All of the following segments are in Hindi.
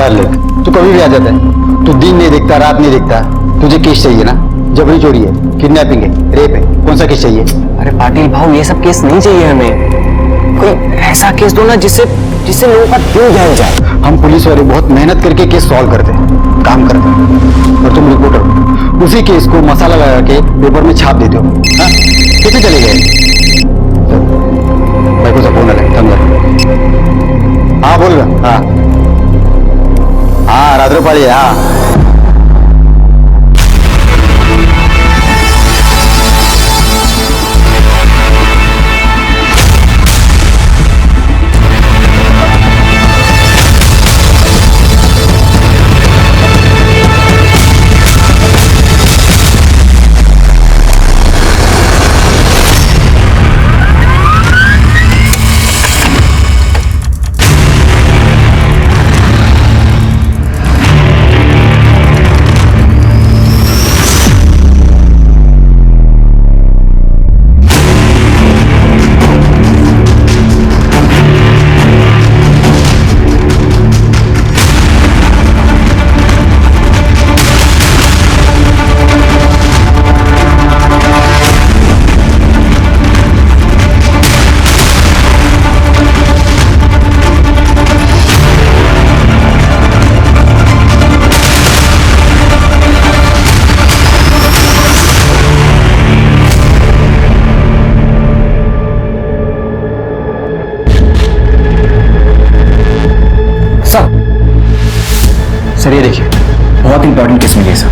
यार लेख, तू कभी भी आ जाता है। तू दिन नहीं देखता, रात नहीं देखता। तुझे केस चाहिए ना? जबरी चोरी है, किडनैपिंग है, रेप है, कौन सा केस चाहिए? अरे पाटिल भाऊ, ये सब केस नहीं चाहिए हमें। कोई ऐसा केस दो ना जिससे लोगों का दिल दहल जाए। हम पुलिस वाले बहुत मेहनत करके केस सॉल्व करते हैं, काम करते हैं, और तुम रिपोर्टर उसी केस को मसाला लगा के पेपर में छाप देते हो। हाँ? कितने चले गए? भाई को फोन है, हाँ बोल रहा। हाँ रात्रोपाली है। हाँ सर, ये देखिए, बहुत इंपॉर्टेंट केस मिली है सर।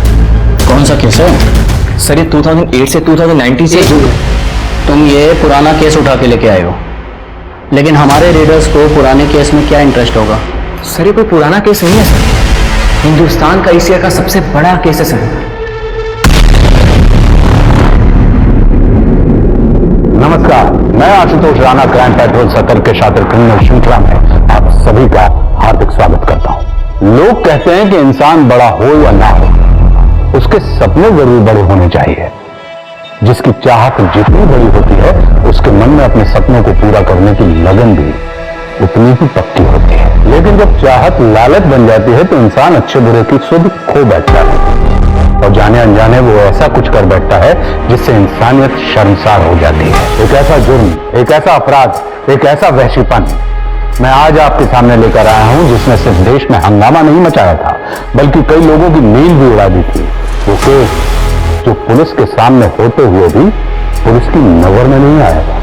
कौन सा केस है? सर, ये 2008 से 2019 से। तुम ये पुराना केस उठा के लेके आए हो, लेकिन हमारे रीडर्स को पुराने केस में क्या इंटरेस्ट होगा? सर, ये कोई पुराना केस नहीं है सर, हिंदुस्तान का एशिया का सबसे बड़ा केस है सर। नमस्कार, मैं Ashutosh Rana crime petrol circle के शातिर क्रिमिनल श्रृंखला में आप सभी का हार्दिक स्वागत करता हूं। लोग कहते हैं कि इंसान बड़ा हो या ना हो, उसके सपने जरूर बड़े होने चाहिए। जिसकी चाहत जितनी बड़ी होती है, उसके मन में अपने सपनों को पूरा करने की लगन भी उतनी ही पक्की होती है। लेकिन जब चाहत लालच बन जाती है तो इंसान अच्छे बुरे की सुध खो बैठता है और जाने अनजाने वो ऐसा कुछ कर बैठता है जिससे इंसानियत शर्मसार हो जाती है। एक ऐसा जुर्म, एक ऐसा अपराध, एक ऐसा वहशीपन मैं आज आपके सामने लेकर आया हूं जिसने सिर्फ देश में हंगामा नहीं मचाया था, बल्कि कई लोगों की नींद भी उड़ा दी थी। वो केस जो पुलिस के सामने होते हुए भी पुलिस की नजर में नहीं आया था।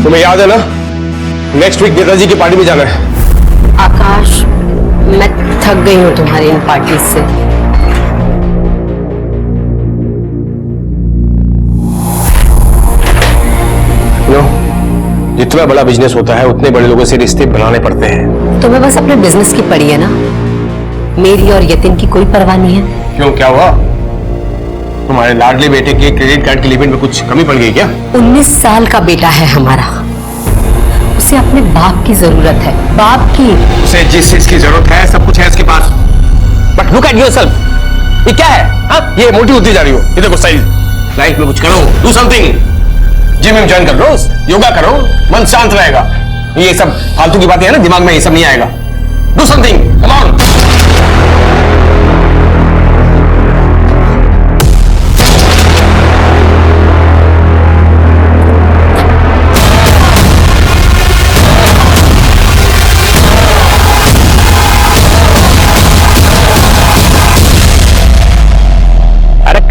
तुम्हें याद है ना, नेक्स्ट वीक नेताजी की पार्टी में जाना है। आकाश, मैं थक गई हूं तुम्हारी इन पार्टी से। जितना बड़ा बिजनेस होता है उतने बड़े लोगों से रिश्ते बनाने पड़ते हैं। तुम्हें बस अपने बिजनेस की पड़ी है ना, मेरी और यतिन की कोई परवाह नहीं है। क्यों, क्या हुआ? तुम्हारे लाडले बेटे के क्रेडिट कार्ड की लिमिट में कुछ कमी पड़ गई क्या? 19 साल का बेटा है हमारा, उसे अपने बाप की जरूरत है, बाप की। उसे जिस चीज की जरूरत है सब कुछ है उसके पास। बट लुक एट योरसेल्फ, ये क्या है? हाँ, ये मोटी होती जा रही हो। ये देखो स्टाइल, लाइफ में कुछ करो, डू समथिंग। जिम में ज्वाइन कर लो, योगा करो, मन शांत रहेगा। ये सब फालतू की बातें हैं ना, दिमाग में ये सब नहीं आएगा। Do something, come on.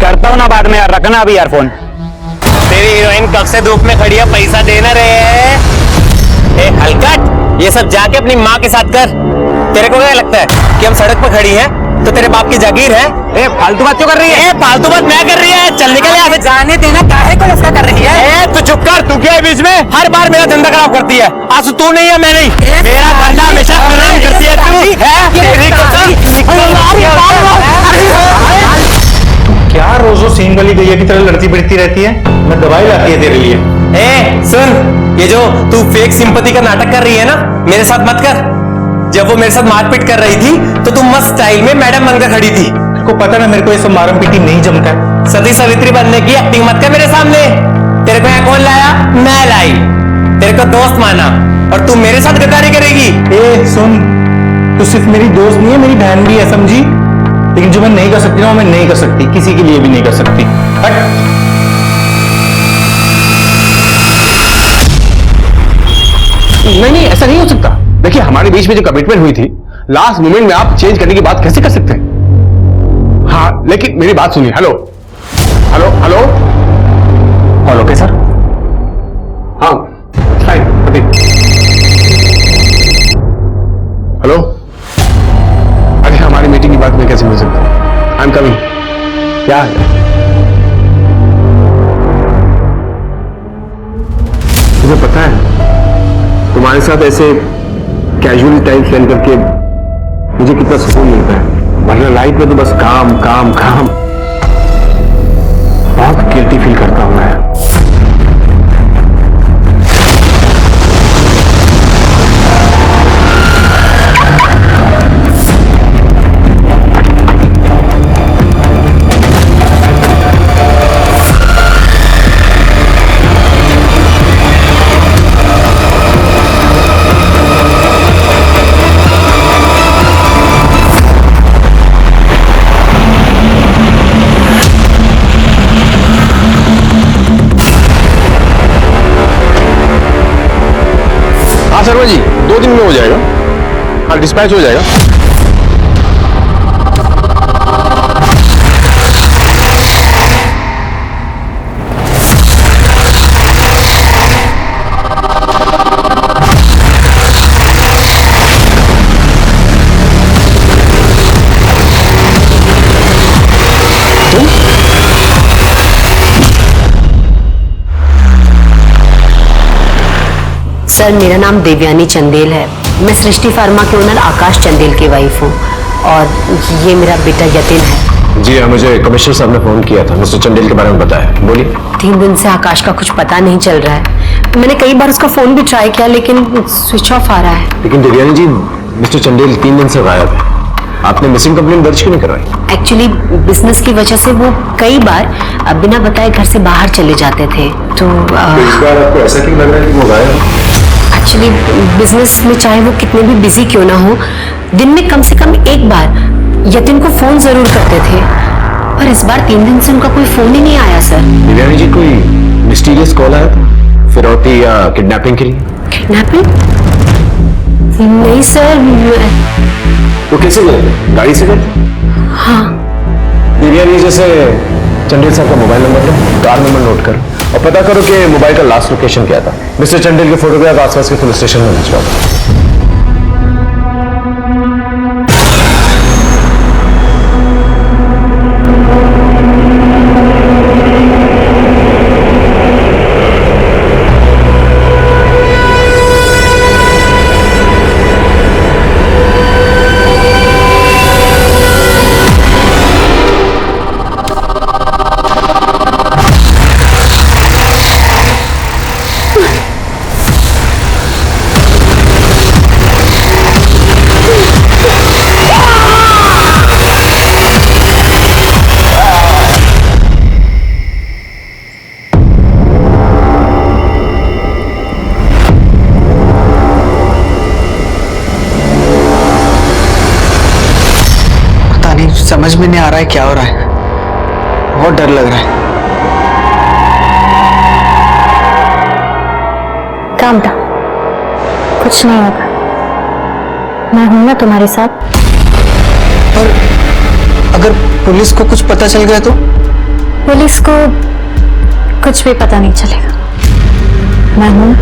करता हूं ना बाद में यार, रखना अभी यार फोन। तेरी हीरोइन कब से धूप में खड़ी है, पैसा देना रहे। हलकट, ये सब जाके अपनी माँ के साथ कर। तेरे को क्या लगता है कि हम सड़क पर खड़ी हैं तो तेरे बाप की जागीर है? फालतू बात क्यों कर रही है? फालतू बात मैं कर रही है, चल निकल यहाँ से। जाने देना, काहे को ऐसा कर रही है? तू चुप कर, तू क्या है बीच में? हर बार मेरा धंधा खराब करती है। आज तू नहीं है, मैं नहीं। मेरा धंधा हमेशा खराब करती है तू। क्या रोज रोज सीन वाली गैया की तरह लड़ती फिरती रहती है? मैं दवाई लाती है तेरे लिए। ए सुन, ये जो तू फेक सिंपैथी का नाटक कर रही है ना, मेरे साथ मत कर। जब वो मेरे साथ मारपीट कर रही थी तो तुम मस्त स्टाइल में मैडम बनकर खड़ी थी। को पता ना मेरे को ये सब मारम पीटी नहीं जमता है। सती सावित्री बनने की एक्टिंग मत कर मेरे सामने। तेरे को यहाँ कौन लाया? मैं लाई। तेरे को दोस्त माना और तू मेरे साथ गद्दारी करेगी? ए सुन, तू सिर्फ मेरी दोस्त नहीं है, मेरी बहन भी है, समझी? लेकिन जो मैं नहीं कर सकती ना, वो मैं नहीं कर सकती, किसी के लिए भी नहीं कर सकती। हट। नहीं, ऐसा नहीं हो सकता। देखिए, हमारे बीच में जो कमिटमेंट हुई थी, लास्ट मोमेंट में आप चेंज करने की बात कैसे कर सकते हैं? हाँ, लेकिन मेरी बात सुनिए। Hello hello hello all okay sir? हाँ, फाइन। हेलो, अरे हमारी मीटिंग की बात मैं कैसे मिल सकता हूँ? I am coming. क्या है? तुम्हें पता है तुम्हारे साथ ऐसे कैजुअली टाइम स्पेंड करके मुझे कितना सुकून मिलता है, वरना लाइफ में तो बस काम काम काम। बहुत गिल्टी फील करता हूं मैं। शर्मा जी, 2 दिन में हो जाएगा। हाँ, डिस्पैच हो जाएगा। सर, मेरा नाम देवयानी चंदेल है। मैं सृष्टि फार्मा के ओनर आकाश चंदेल की वाइफ हूँ और ये मेरा बेटा यतिन है। जी हाँ, मुझे कमिश्नर साहब ने फोन किया था, मिस्टर चंदेल के बारे में बताया। बोलिए। 3 दिन से आकाश का कुछ पता नहीं चल रहा है। मैंने कई बार उसका फोन भी ट्राई किया लेकिन स्विच ऑफ आ रहा है। लेकिन देवयानी जी, मिस्टर चंदेल 3 दिन से गायब है। आपने मिसिंग कंप्लेंट दर्ज क्यों नहीं करवाई? एक्चुअली बिजनेस की वजह से वो कई बार बिना बताए घर से बाहर चले जाते थे। तो इस बार आपको ऐसा क्यों लग रहा है कि वो गायब है? एक्चुअली बिजनेस में चाहे वो कितने भी बिजी क्यों ना हो, दिन में कम से कम एक बार यतिन को फोन जरूर करते थे, पर इस बार 3 दिन से उनका कोई फोन ही नहीं आया। सर, देवयानी जी, कोई मिस्टीरियस कॉल आया था फिरौती या किडनैपिंग के लिए? किडनैपिंग? नहीं सर। वो कैसे गए? गाड़ी से गए? हाँ। देवयानी, जैसे चंदेल साहब का मोबाइल नंबर लो, कार नंबर नोट करो और पता करो कि मोबाइल का लास्ट लोकेशन क्या था। मिस्टर चंदेल के फोटोग्राफ आसपास के पुलिस स्टेशन में भिजवाओ। समझ में नहीं आ रहा है क्या हो रहा है। बहुत डर लग रहा है। काम था, कुछ नहीं होगा, मैं हूं ना तुम्हारे साथ। पर अगर पुलिस को कुछ पता चल गया तो? पुलिस को कुछ भी पता नहीं चलेगा, मैं हूं।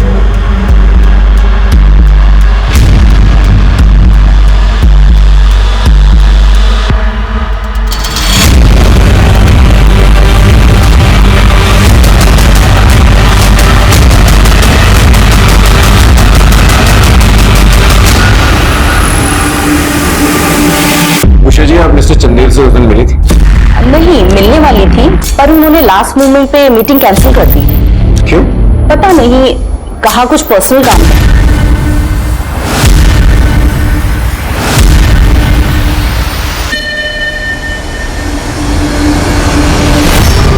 उषा जी, आप मिस्टर चंदेल से उस दिन मिली थी? नहीं, मिलने वाली थी पर उन्होंने लास्ट मोमेंट पे मीटिंग कैंसिल कर दी। क्यों? पता नहीं, कहा कुछ पर्सनल काम है।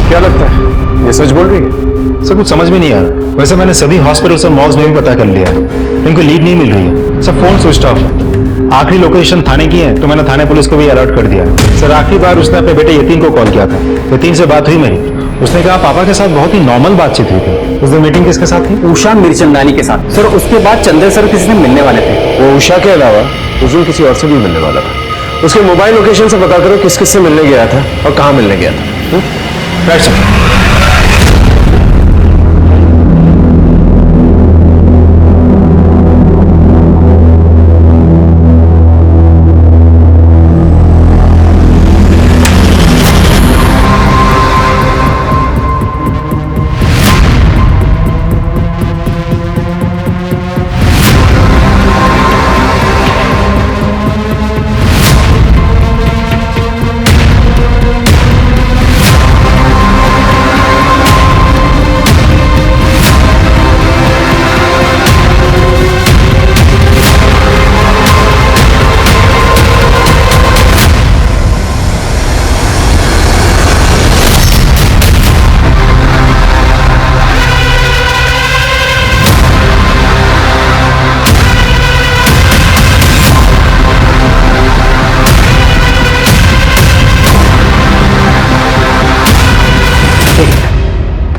क्या लगता है ये सच बोल रही है? सर कुछ समझ में नहीं आ रहा। वैसे मैंने सभी हॉस्पिटल्स और मॉल्स में भी पता कर लिया है, इनको लीड नहीं मिल रही है। सब फोन स्विच ऑफ है। आखिरी लोकेशन थाने की है तो मैंने थाने पुलिस को भी अलर्ट कर दिया। सर आखिरी बार उसने अपने बेटे यतीन को कॉल किया था। यतीन से बात हुई मेरी, उसने कहा पापा के साथ बहुत ही नॉर्मल बातचीत हुई थी। उस दिन मीटिंग किसके साथ थी? उषा मिर्चंदानी के साथ। सर उसके बाद चंदेल सर किसी से मिलने वाले थे। वो उषा के अलावा उस दिन किसी और से भी मिलने वाला था। उसके मोबाइल लोकेशन से पता करो किस किस से मिलने गया था और कहाँ मिलने गया था। Right sir.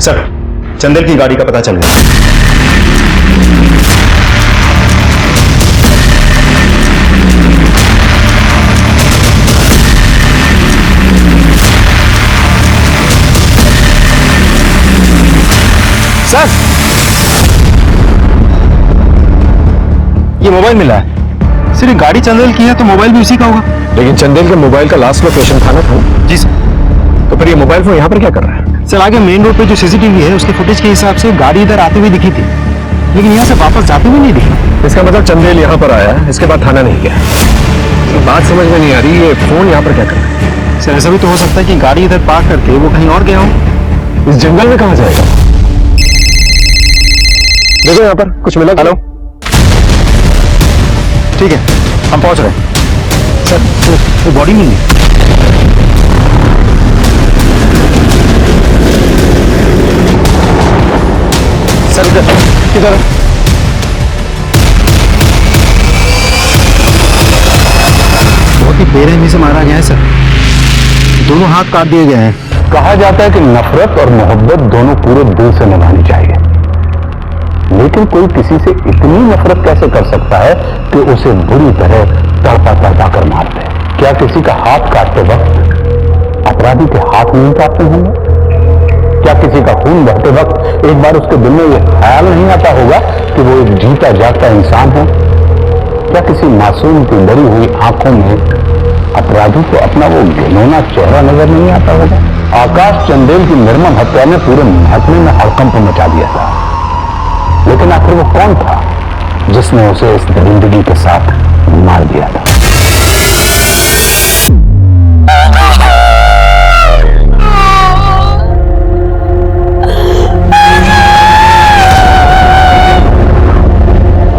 सर चंदेल की गाड़ी का पता चल गया। सर ये मोबाइल मिला है। सिर्फ गाड़ी चंदेल की है तो मोबाइल भी उसी का होगा। लेकिन चंदेल के मोबाइल का लास्ट लोकेशन थाना था। जी सर। तो फिर ये मोबाइल फोन यहाँ पर क्या कर रहा है? सर आगे मेन रोड पे जो सीसीटीवी है उसके फुटेज के हिसाब से गाड़ी इधर आती हुई दिखी थी, लेकिन यहाँ से वापस जाती हुई नहीं दिखी। इसका मतलब चंदेल यहाँ पर आया, इसके बाद थाना नहीं गया। तो बात समझ में नहीं आ रही, ये फोन यहाँ पर क्या कर रहा है? सर ऐसा भी तो हो सकता है कि गाड़ी इधर पार्क करके वो कहीं और गया हो। इस जंगल में कहाँ जाएगा? देखो यहाँ पर कुछ मिला। हेलो, ठीक है हम पहुंच रहे हैं। सर वो बॉडी मिल गई। सर किधर? बहुत ही बेरहमी से मारा गया है सर, दोनों हाथ काट दिए गए हैं। कहा जाता है कि नफरत और मोहब्बत दोनों पूरे दिल से निभानी चाहिए, लेकिन कोई किसी से इतनी नफरत कैसे कर सकता है कि उसे बुरी तरह तड़पा तड़पा कर मार दे? क्या किसी का हाथ काटते वक्त अपराधी के हाथ नहीं काटते होंगे? क्या किसी का खून बहते वक्त एक बार उसके दिल में यह ख्याल नहीं आता होगा कि वो एक जीता जागता इंसान है? क्या किसी मासूम की डरी हुई आंखों में अपराधी को अपना वो घिनौना चेहरा नजर नहीं आता होगा? आकाश चंदेल की निर्मम हत्या ने पूरे महकमे में हड़कंप मचा दिया था, लेकिन आखिर वो कौन था जिसने उसे इस दरिंदगी के साथ मार दिया था?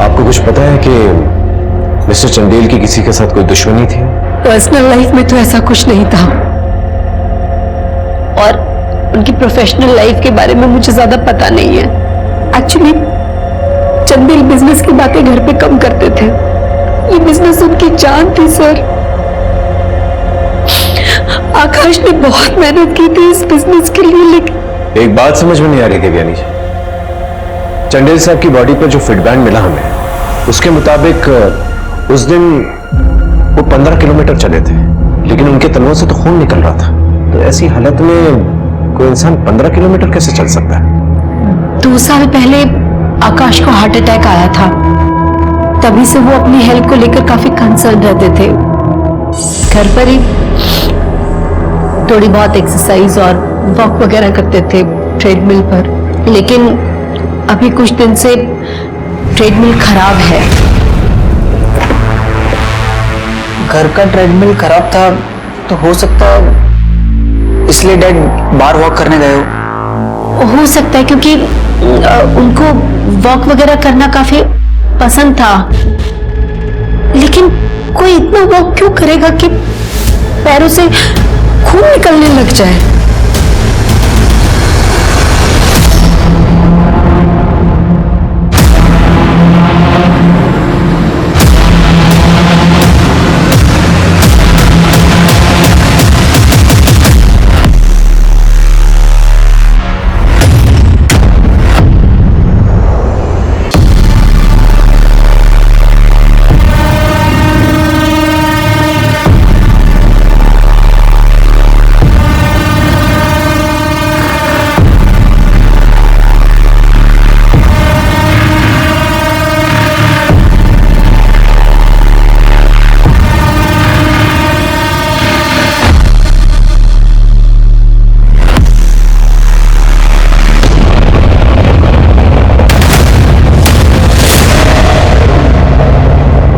आपको कुछ पता है कि मिस्टर चंदेल की किसी के साथ कोई दुश्मनी थी? पर्सनल लाइफ में तो ऐसा कुछ नहीं था, और उनकी प्रोफेशनल लाइफ के बारे में मुझे ज्यादा पता नहीं है। एक्चुअली चंदेल बिजनेस की बातें घर पे कम करते थे, ये बिजनेस उनकी जान थी सर। आकाश ने बहुत मेहनत की थी इस बिजनेस के लिए, लेकिन एक बात समझ में नहीं आ रही देवयानी जी, चंदेल साहब की बॉडी पर जो फिटबैंड मिला हमें, उसके मुताबिक उस दिन वो 15 किलोमीटर चले थे, लेकिन उनके तलवों से तो खून निकल रहा था। तो ऐसी हालत में कोई इंसान 15 किलोमीटर कैसे चल सकता है? 2 साल पहले आकाश को हार्ट अटैक आया था, तभी से वो अपनी हेल्थ को लेकर काफी कंसर्न रहते थे। घर पर ही थोड़ी बहुत एक्सरसाइज और वॉक वगैरह करते थे ट्रेडमिल पर, लेकिन अभी कुछ दिन से ट्रेडमिल खराब है। घर का ट्रेडमिल खराब था तो हो सकता है इसलिए डैड बाहर वॉक करने गए हो? सकता है क्योंकि उनको वॉक वगैरह करना काफी पसंद था, लेकिन कोई इतना वॉक क्यों करेगा कि पैरों से खून निकलने लग जाए।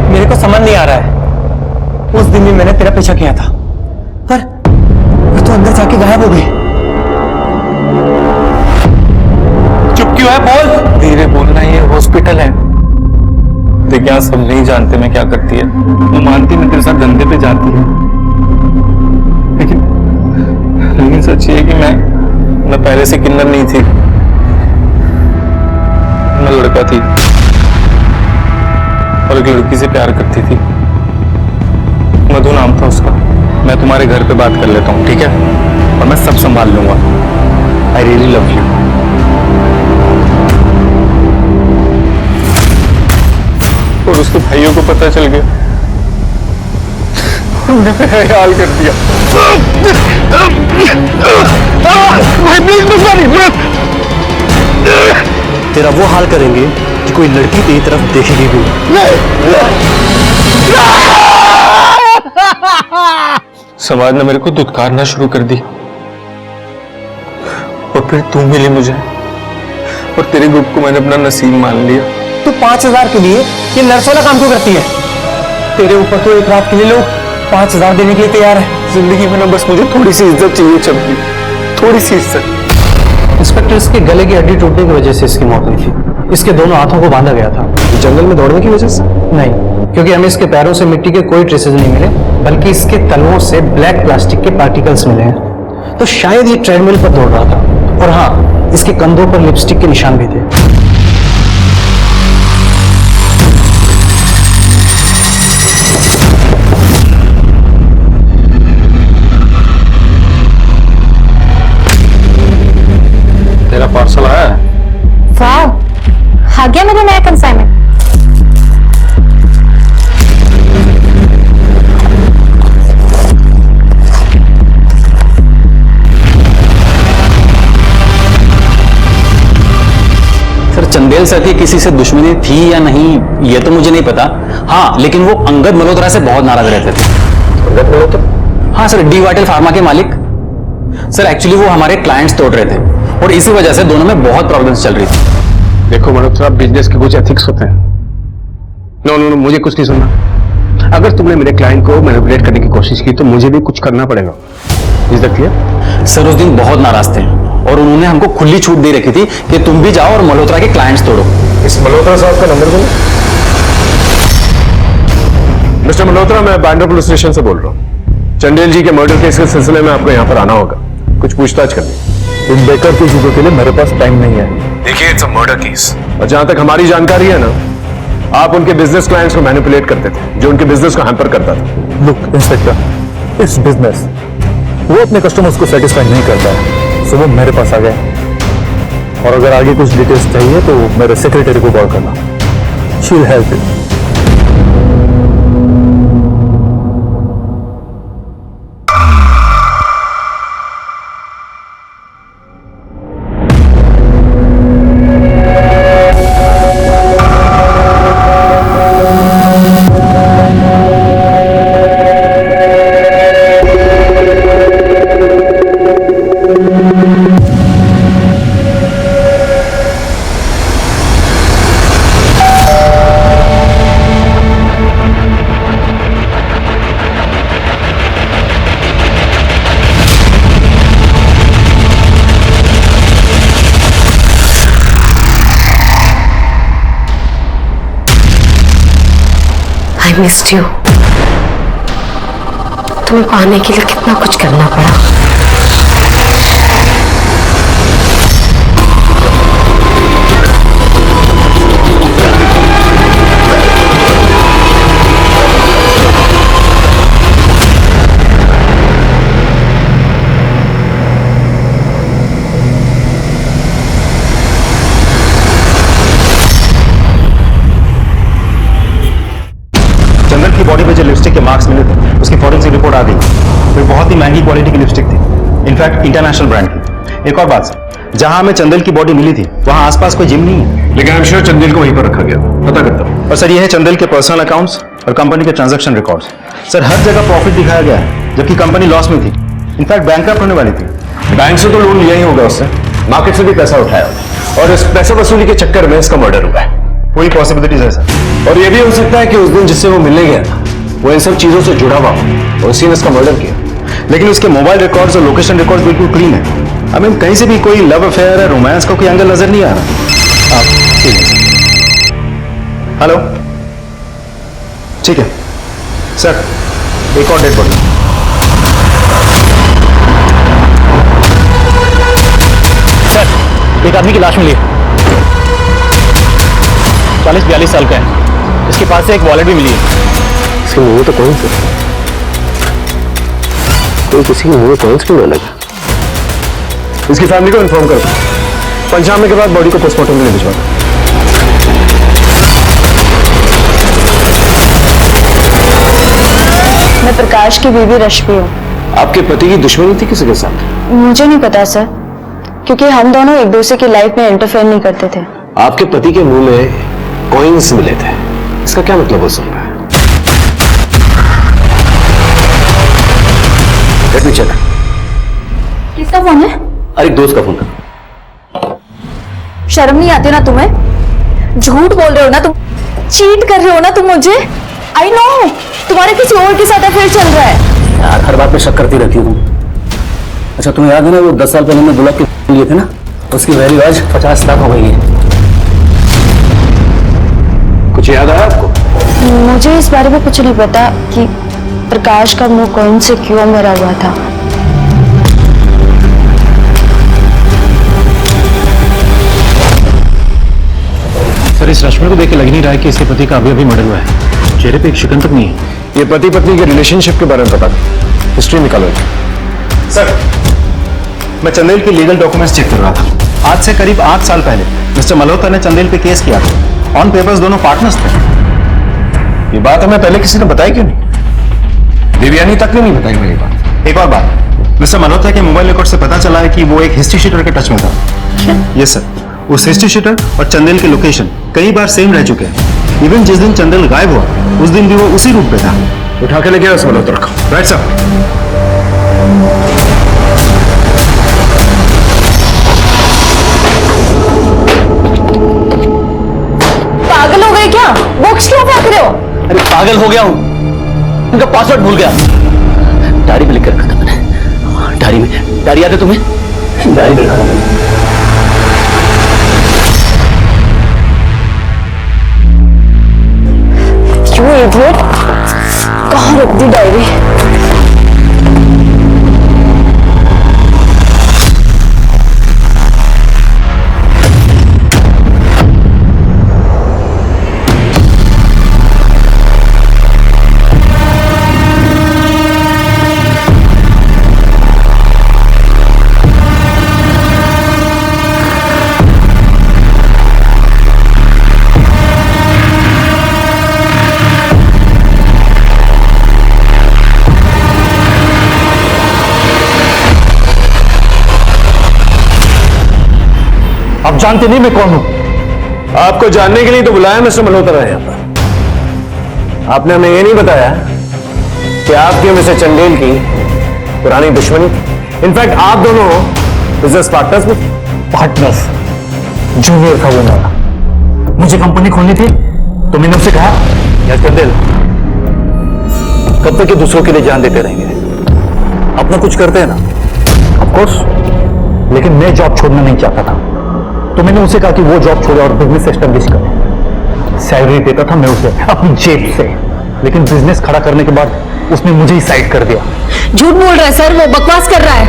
मेरे को समझ नहीं आ रहा है, उस दिन भी मैंने तेरा पीछा किया था, पर तू अंदर जाके गायब हो गई। चुप क्यों है? बोल। धीरे बोलना, ये हॉस्पिटल है। देखिए आप सब नहीं जानते मैं क्या करती है। वो मानती मैं तेरे साथ धंधे पे जाती है, लेकिन सच ये है कि मैं पहले से किन्नर नहीं थी, मैं लड़का थी और एक लड़की से प्यार करती थी। मधु नाम था उसका। मैं तुम्हारे घर पे बात कर लेता हूँ, ठीक है? और मैं सब संभाल लूंगा। I really love you. और उसके भाइयों को पता चल गया, उन्होंने मेरा हाल कर दिया। तेरा वो हाल करेंगे कि कोई लड़की तेरी तरफ देखेगी भी समाज ने मेरे को दुत्कारना शुरू कर दी, और फिर तू मिली मुझे, और तेरे ग्रुप को मैंने अपना नसीब मान लिया। तू 5,000 के लिए ये नर्स वाला काम क्यों करती है? तेरे ऊपर तो एक रात के लिए लोग 5,000 देने के लिए तैयार है। जिंदगी में ना बस मुझे थोड़ी सी इज्जत चाहिए चंपी, थोड़ी सी इज्जत। इंस्पेक्टर, इसके गले की हड्डी टूटने की वजह से इसकी मौत हुई थी। इसके दोनों हाथों को बांधा गया था। जंगल में दौड़ने की वजह से? नहीं, क्योंकि हमें इसके पैरों से मिट्टी के कोई ट्रेसेस नहीं मिले, बल्कि इसके तलवों से ब्लैक प्लास्टिक के पार्टिकल्स मिले हैं। तो शायद ये ट्रेडमिल पर दौड़ रहा था। और हाँ, इसके कंधों पर लिपस्टिक के निशान भी थे। तेरा पार्सल आया है? वाह, आ गया मेरा नया कंसाइनमेंट। सर, चंदेल सर की किसी से दुश्मनी थी या नहीं ये तो मुझे नहीं पता। हाँ, लेकिन वो अंगद मल्होत्रा से बहुत नाराज रहते थे। अंगद मल्होत्रा? हाँ सर, डी वाइटल फार्मा के मालिक। सर एक्चुअली वो हमारे क्लाइंट्स तोड़ रहे थे, और इसी वजह से दोनों में बहुत प्रॉब्लम्स चल रही थी। देखो मल्होत्रा, बिजनेस के कुछ एथिक्स होते हैं। नो नो नो, मुझे कुछ नहीं सुनना। अगर तुमने मेरे क्लाइंट को मैनिपुलेट करने की कोशिश की तो मुझे भी कुछ करना पड़ेगा। Is that clear? सर उस दिन बहुत नाराज थे, और उन्होंने हमको खुली छूट दे रखी थी कि तुम भी जाओ और मल्होत्रा के क्लाइंट्स तोड़ो। इस मल्होत्रा साहब का नंबर बोलो। मिस्टर मल्होत्रा, मैं बांद्रा पुलिस स्टेशन से बोल रहा हूँ। चंदेल जी के मर्डर केस के सिलसिले में आपको यहाँ पर आना होगा, कुछ पूछताछ करनी। इन बेकार की चीजों के लिए मेरे पास टाइम नहीं है। देखिए, इट्स अ मर्डर केस, और जहां तक हमारी जानकारी है ना, आप उनके बिजनेस क्लाइंट्स को मैनिपुलेट करते थे, जो उनके बिजनेस को हैम्पर करता था। लुक इंस्पेक्टर, इस बिजनेस वो अपने कस्टमर्स को सेटिस्फाई नहीं करता है, सो वो मेरे पास आ गए। और अगर आगे कुछ डिटेल्स चाहिए तो मेरे सेक्रेटरी को कॉल करना, she will help you. I missed you. तुम्हें पाने के लिए कितना कुछ करना पड़ा। चंदन की बॉडी पे जो लिपस्टिक के मार्क्स मिले थे उसकी फॉरेंसिक रिपोर्ट आ गई। फिर बहुत ही महंगी क्वालिटी की लिपस्टिक थी, इनफैक्ट इंटरनेशनल ब्रांड की। एक और बात सर, जहां हमें चंदन की बॉडी मिली थी वहां आसपास कोई जिम नहीं है, लेकिन आई एम श्योर चंदेल को वहीं पर रखा गया, पता करता हूँ। और सर ये है चंदन के पर्सनल अकाउंट्स और कंपनी के ट्रांजैक्शन रिकॉर्ड्स। सर हर जगह प्रॉफिट दिखाया गया है जबकि कंपनी लॉस में थी, इनफैक्ट बैंकरप्ट होने वाली थी। बैंक से तो लोन लिया ही होगा उसने, मार्केट से भी पैसा उठाया होगा, और इस पैसा वसूली के चक्कर में इसका मर्डर हुआ है। पूरी पॉसिबिलिटीज है सर। और ये भी हो सकता है कि उस दिन जिससे वो मिलने गया था वो इन सब चीजों से जुड़ा हुआ हो और उसी ने इसका मर्डर किया। लेकिन उसके मोबाइल रिकॉर्ड्स और लोकेशन रिकॉर्ड्स बिल्कुल क्लीन है। आई मीन कहीं से भी कोई लव अफेयर है, रोमांस का कोई एंगल नजर नहीं आ रहा। हेलो, ठीक है सर, एक और डेट बॉडी। सर एक आदमी की लाश मिली है, 40-42 साल का है। इसके पास से एक वॉलेट भी मिली है। इसके मुंह तो कौन से कोई किसी के मुंह कौन से क्यों लगा? इसकी फैमिली को इन्फॉर्म करो, पंचनामे के बाद बॉडी को पोस्टमार्टम के लिए भिजवा दो। मैं प्रकाश की बीवी रश्मि हूँ। आपके पति की दुश्मनी थी किसी के साथ? मुझे नहीं पता सर, क्योंकि हम दोनों एक दूसरे की लाइफ में इंटरफेयर नहीं करते थे। आपके पति के मुंह में कॉइन्स मिले थे, इसका क्या मतलब हो सकता है? Let me check. किसका फोन है? अरे दोस्त का फोन था। शर्म नहीं आती ना तुम्हें? झूठ बोल रहे हो ना तुम, चीट कर रहे हो ना तुम मुझे। आई नो तुम्हारे किसी और के साथ अफेयर चल रहा है। यार हर बात पे शक करती रहती हूँ। अच्छा तुम्हें याद है ना वो 10 साल पहले मैं 2 लाख के लिए थे ना, उसकी वैल्यू आज 50 लाख हो गई है। कुछ याद आया आपको? मुझे इस बारे में कुछ नहीं पता कि प्रकाश का मुंह कौन से क्यों मरा हुआ था। सर इस रश्मि को देख के लग नहीं रहा है कि इसके पति का अभी अभी मर्डर हुआ है। चेहरे पे एक शिकन तक नहीं है। ये पति पत्नी के रिलेशनशिप के बारे में पता करो, हिस्ट्री निकालो। सर मैं चंदेल के लीगल डॉक्यूमेंट्स चेक कर रहा था। आज से करीब 8 साल पहले मिस्टर मल्होत्रा ने चंदेल पे केस किया था। ऑन पेपर्स दोनों पार्टनर्स थे। ये बात हमें पहले किसी ने बताई क्यों नहीं? देवयानी तक ने नहीं बताई मेरी बात। एक और बात, मिस्टर मल्होत्रा के मोबाइल रिकॉर्ड से पता चला है कि वो एक हिस्ट्री शीटर के टच में था। यस सर, उस हिस्ट्री शीटर और चंदेल के लोकेशन कई बार सेम रह चुके हैं। इवन जिस दिन चंदेल गायब हुआ उस दिन भी वो उसी रूट पे था। उठा के लेके उस मल्होत्रा को। Right sir. पागल हो गए क्या? बॉक्स क्यों फेंक रहे हो? अरे पागल हो गया हूँ, उनका पासवर्ड भूल गया। डायरी में लिख कर रखा था मैंने। डायरी याद है तुम्हें? डायरी में लिखा था मैंने। क्यों इडियट, कहाँ रख दी डायरी? आप जानते नहीं मैं कौन हूं? आपको जानने के लिए तो बुलाया मिस्टर मल्होत्रा है यहाँ पर। आपने हमें ये नहीं बताया कि आपके मिस्टर चंदेल की पुरानी दुश्मनी, इनफैक्ट आप दोनों बिजनेस पार्टनर्स में। पार्टनर्स? जूनियर था वो मेरा। मुझे कंपनी खोलनी थी तो मैंने उससे कहा यार चंदेल, कब तक ये दूसरों के लिए जान देते रहेंगे? अपना कुछ करते हैं ना। ऑफ कोर्स, लेकिन मैं जॉब छोड़ना नहीं चाहता था, तो मैंने उसे कहा कि वो जॉब छोड़े और बिजनेस एस्टेब्लिश करे। सैलरी देता था मैं उसे अपनी जेब से। लेकिन बिजनेस खड़ा करने के बाद उसने मुझे ही साइड कर दिया। झूठ बोल रहा है सर, वो बकवास कर रहा है।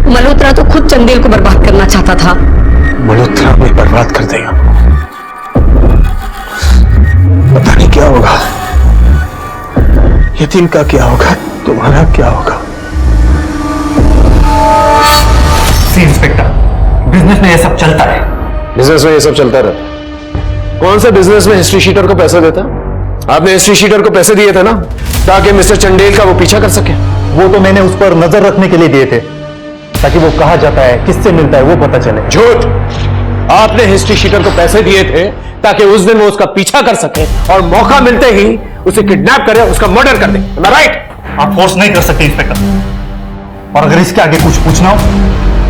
मल्होत्रा तो खुद चंदेल को बर्बाद करना चाहता था। मल्होत्रा हमें बर्बाद कर देगा। पता नहीं क्या होगा, यतीम का क्या होगा, तुम्हारा क्या होगा। सी इंस्पेक्टर, बिजनेस में ये सब चलता है। बिजनेस में ये सब चलता रहता है। कौन सा बिजनेस में हिस्ट्री शीटर को पैसा देता? आपने हिस्ट्री शीटर को पैसे दिए थे ना, ताकि मिस्टर चंडेल का वो पीछा कर सके। वो तो मैंने उस पर नजर रखने के लिए दिए थे, ताकि वो कहाँ जाता है, किससे मिलता है, वो पता चले। झूठ! आपने हिस्ट्री शीटर को पैसे दिए थे ताकि उस दिन वो उसका पीछा कर सके और मौका मिलते ही उसे किडनैप करे, उसका मर्डर कर दे। Am I right? आप फोर्स नहीं कर सकते इंस्पेक्टर, और अगर इसके आगे कुछ पूछना हो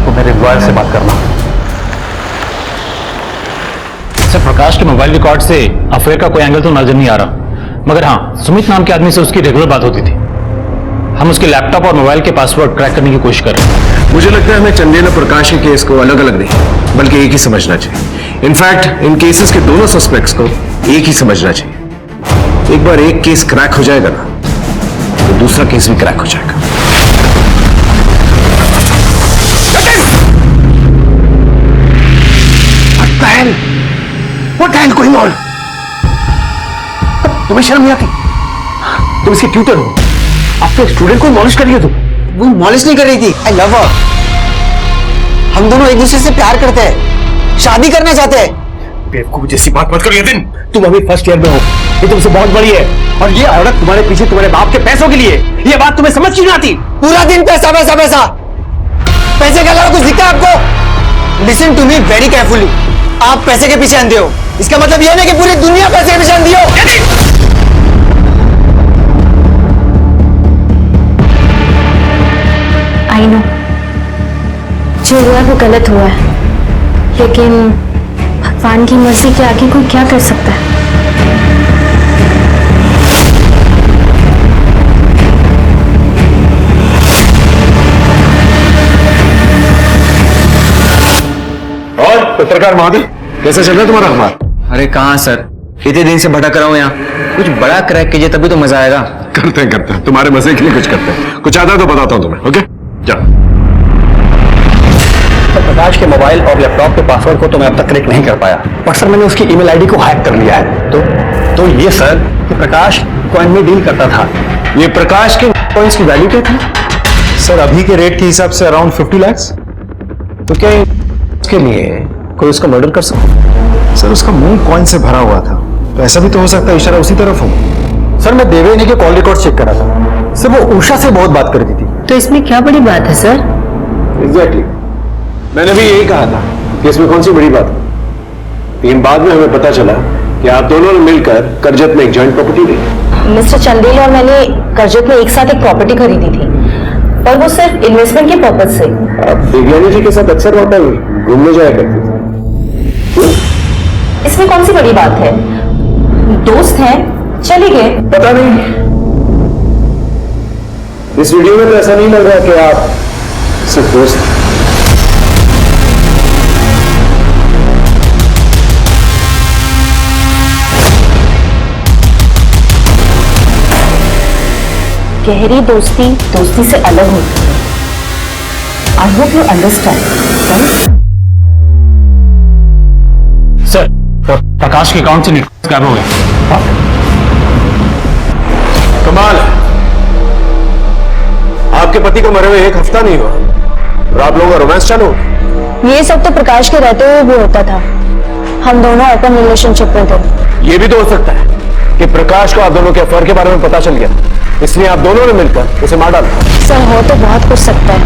तो मेरे लॉयर से बात करना। सर, प्रकाश के मोबाइल रिकॉर्ड से अफेयर का कोई एंगल तो नजर नहीं आ रहा, मगर हाँ, सुमित नाम के आदमी से उसकी रेगुलर बात होती थी। हम उसके लैपटॉप और मोबाइल के पासवर्ड क्रैक करने की कोशिश कर रहे हैं। मुझे लगता है हमें चंदेल और प्रकाश के केस को अलग अलग नहीं, बल्कि एक ही समझना चाहिए। इनफैक्ट इन केसेस के दोनों सस्पेक्ट्स को एक ही समझना चाहिए। एक बार एक केस क्रैक हो जाएगा ना, तो दूसरा केस भी क्रैक हो जाएगा। What the hell going on? तुम्हें शर्म नहीं आती? तुम इसके ट्यूटर हो, आप तो स्टूडेंट को मॉलिश कर रही हो। तुम वो मॉलिश नहीं कर रही थी, आई लव हर। हम दोनों एक दूसरे से प्यार करते हैं, शादी करना चाहते हैं। बेवकूफ जैसी बात मत करो यतीन, तुम अभी फर्स्ट ईयर में हो, ये तुमसे बहुत बड़ी है, और ये औरत तुम्हारे पीछे तुम्हारे बाप के पैसों के लिए। ये बात तुम्हें समझ क्यों नहीं आती? पूरा दिन पैसा पैसा पैसा, पैसे के अलावा कुछ दिखता है आपको? Listen to me very carefully, आप पैसे के पीछे अंधे हो, इसका मतलब यह नहीं कि पूरी दुनिया पैसे के पीछे अंधी हो। आई नो, जो हुआ वो गलत हुआ है, लेकिन भगवान की मर्जी के आगे कोई क्या कर सकता है। और पत्रकार महादेव, कैसे चल रहा है तुम्हारा अखबार? अरे कहाँ सर, इतने दिन से भटक रहा हूँ यहाँ। कुछ बड़ा क्रैक कीजिए तभी तो मजा आएगा। करते हैं, तुम्हारे मजे के लिए कुछ करते हैं। कुछ आता है तो बताता हूँ तुम्हें, ओके? जाओ। प्रकाश के मोबाइल और लैपटॉप के पासवर्ड को तो मैं अब तक क्रैक नहीं कर पाया, बट सर मैंने उसकी ईमेल आईडी को हैक कर लिया है। तो ये सर कि प्रकाश कॉइन में डील करता था। ये प्रकाश के कॉइन्स की वैल्यू क्या थी? सर अभी के रेट के हिसाब से अराउंड 50 लाख। तो क्या इसके लिए कोई उसका मर्डर कर सकता? सर उसका मुंह कॉइन से भरा हुआ था, तो ऐसा भी तो हो सकता है इशारा उसी तरफ हो। सर मैं देवयानी के कॉल रिकॉर्ड चेक करा था, सर वो उषा से बहुत बात करती थी। तो इसमें क्या बड़ी बात है सर? एग्जैक्टली, मैंने भी यही कहा था कि इसमें कौन सी बड़ी बात है, लेकिन बाद में हमें पता चला कि आप दोनों ने मिलकर करजत में एक जॉइंट प्रॉपर्टी ली। मिस्टर चंदेल और मैंने करजत में एक साथ एक प्रॉपर्टी खरीदी थी, और वो सिर्फ इन्वेस्टमेंट के पर्पज से। आप देवयानी जी के साथ अक्सर वहां पर घूमने जाया करते थे। इसमें कौन सी बड़ी बात है, दोस्त हैं, चले गए। पता नहीं, इस वीडियो में तो ऐसा नहीं लग रहा कि आप सिर्फ दोस्त हैं। गहरी दोस्ती दोस्ती से अलग होती है। I hope you understand. Sir, Prakash के अकाउंट से गायब हो गए। कमाल, आपके पति को मरे हुए एक हफ्ता नहीं हुआ और आप लोगों का रोमांस चालू हो गया। ये सब तो प्रकाश के रहते हुए भी होता था, हम दोनों ओपन रिलेशनशिप में थे। ये भी तो हो सकता है कि प्रकाश को आप दोनों के अफेयर के बारे में पता चल गया, इसलिए आप दोनों ने मिलकर उसे मार डाला। सर हो तो बहुत कुछ सकता है,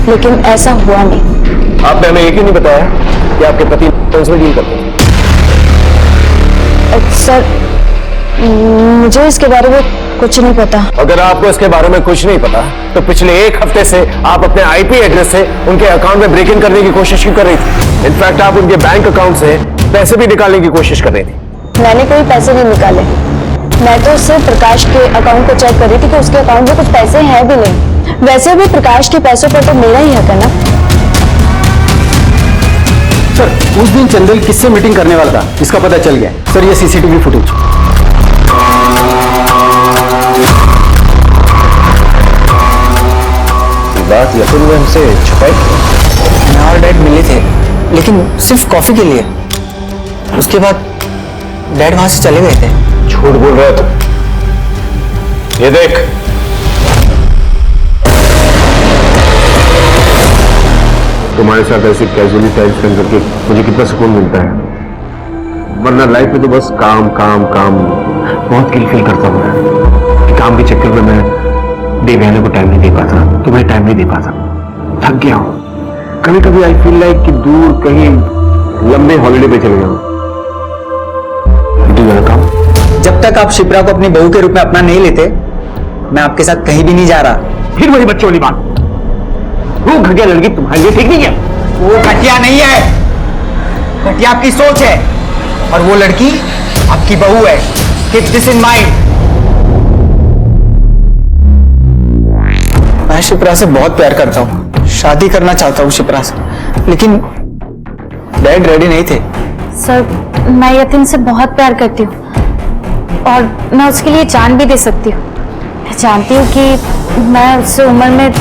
लेकिन ऐसा हुआ नहीं। आपने हमें एक ही नहीं बताया कि आपके पति उसमें डील करते थे। सर मुझे इसके बारे में कुछ नहीं पता। अगर आपको इसके बारे में कुछ नहीं पता, तो पिछले एक हफ्ते से आप अपने आईपी एड्रेस से उनके अकाउंट में ब्रेक इन करने की कोशिश क्यों कर रही थी? इनफैक्ट आप उनके बैंक अकाउंट से पैसे भी निकालने की कोशिश कर रही थी। मैंने कोई पैसे नहीं निकाले, मैं तो सिर्फ प्रकाश के अकाउंट को चेक कर रही थी कि उसके अकाउंट में कुछ पैसे हैं भी नहीं। वैसे भी प्रकाश के पैसों पर तो मेरा ही हक है ना। सर उस दिन चंदेल किससे मीटिंग करने वाला था इसका पता चल गया। सर ये सीसीटीवी फुटेज। बात यकीन ने हमसे छुपाई। मैं और डैड मिले थे, लेकिन सिर्फ कॉफी के लिए। उसके बाद डैड वहां से चले गए थे। झूठ बोल रहे हो तुम। ये देख, तुम्हारे साथ ऐसी कैजुअली टाइम स्पेंड करके मुझे कितना सुकून मिलता है, वरना लाइफ में तो बस काम काम काम। बहुत गिल्ट फील करता हूँ मैं कि काम के चक्कर में मैं देवयानी को टाइम नहीं दे पाता, तुम्हें टाइम नहीं दे पाता। थक गया हूँ। कभी कभी आई फील लाइक कि दूर कहीं लंबे हॉलिडे पे चले जाऊँ। काम जब तक आप शिप्रा को अपनी बहू के रूप में अपना नहीं लेते, मैं आपके साथ कहीं भी नहीं जा रहा। फिर वही बच्चों वाली बात, वो घटिया लड़की तुम्हारे लिए ठीक नहीं है। वो घटिया नहीं है, घटिया आपकी सोच है, और वो लड़की आपकी बहू है। Keep this in mind. मैं शिप्रा से बहुत प्यार करता हूँ, शादी करना चाहता हूँ शिप्रा से, लेकिन डैड रेडी नहीं थे। सर, मैं यतीन से बहुत प्यार करती हूँ और मैं उसके लिए जान भी दे सकती हूँ। मैं जानती हूँ कि मैं उससे उम्र में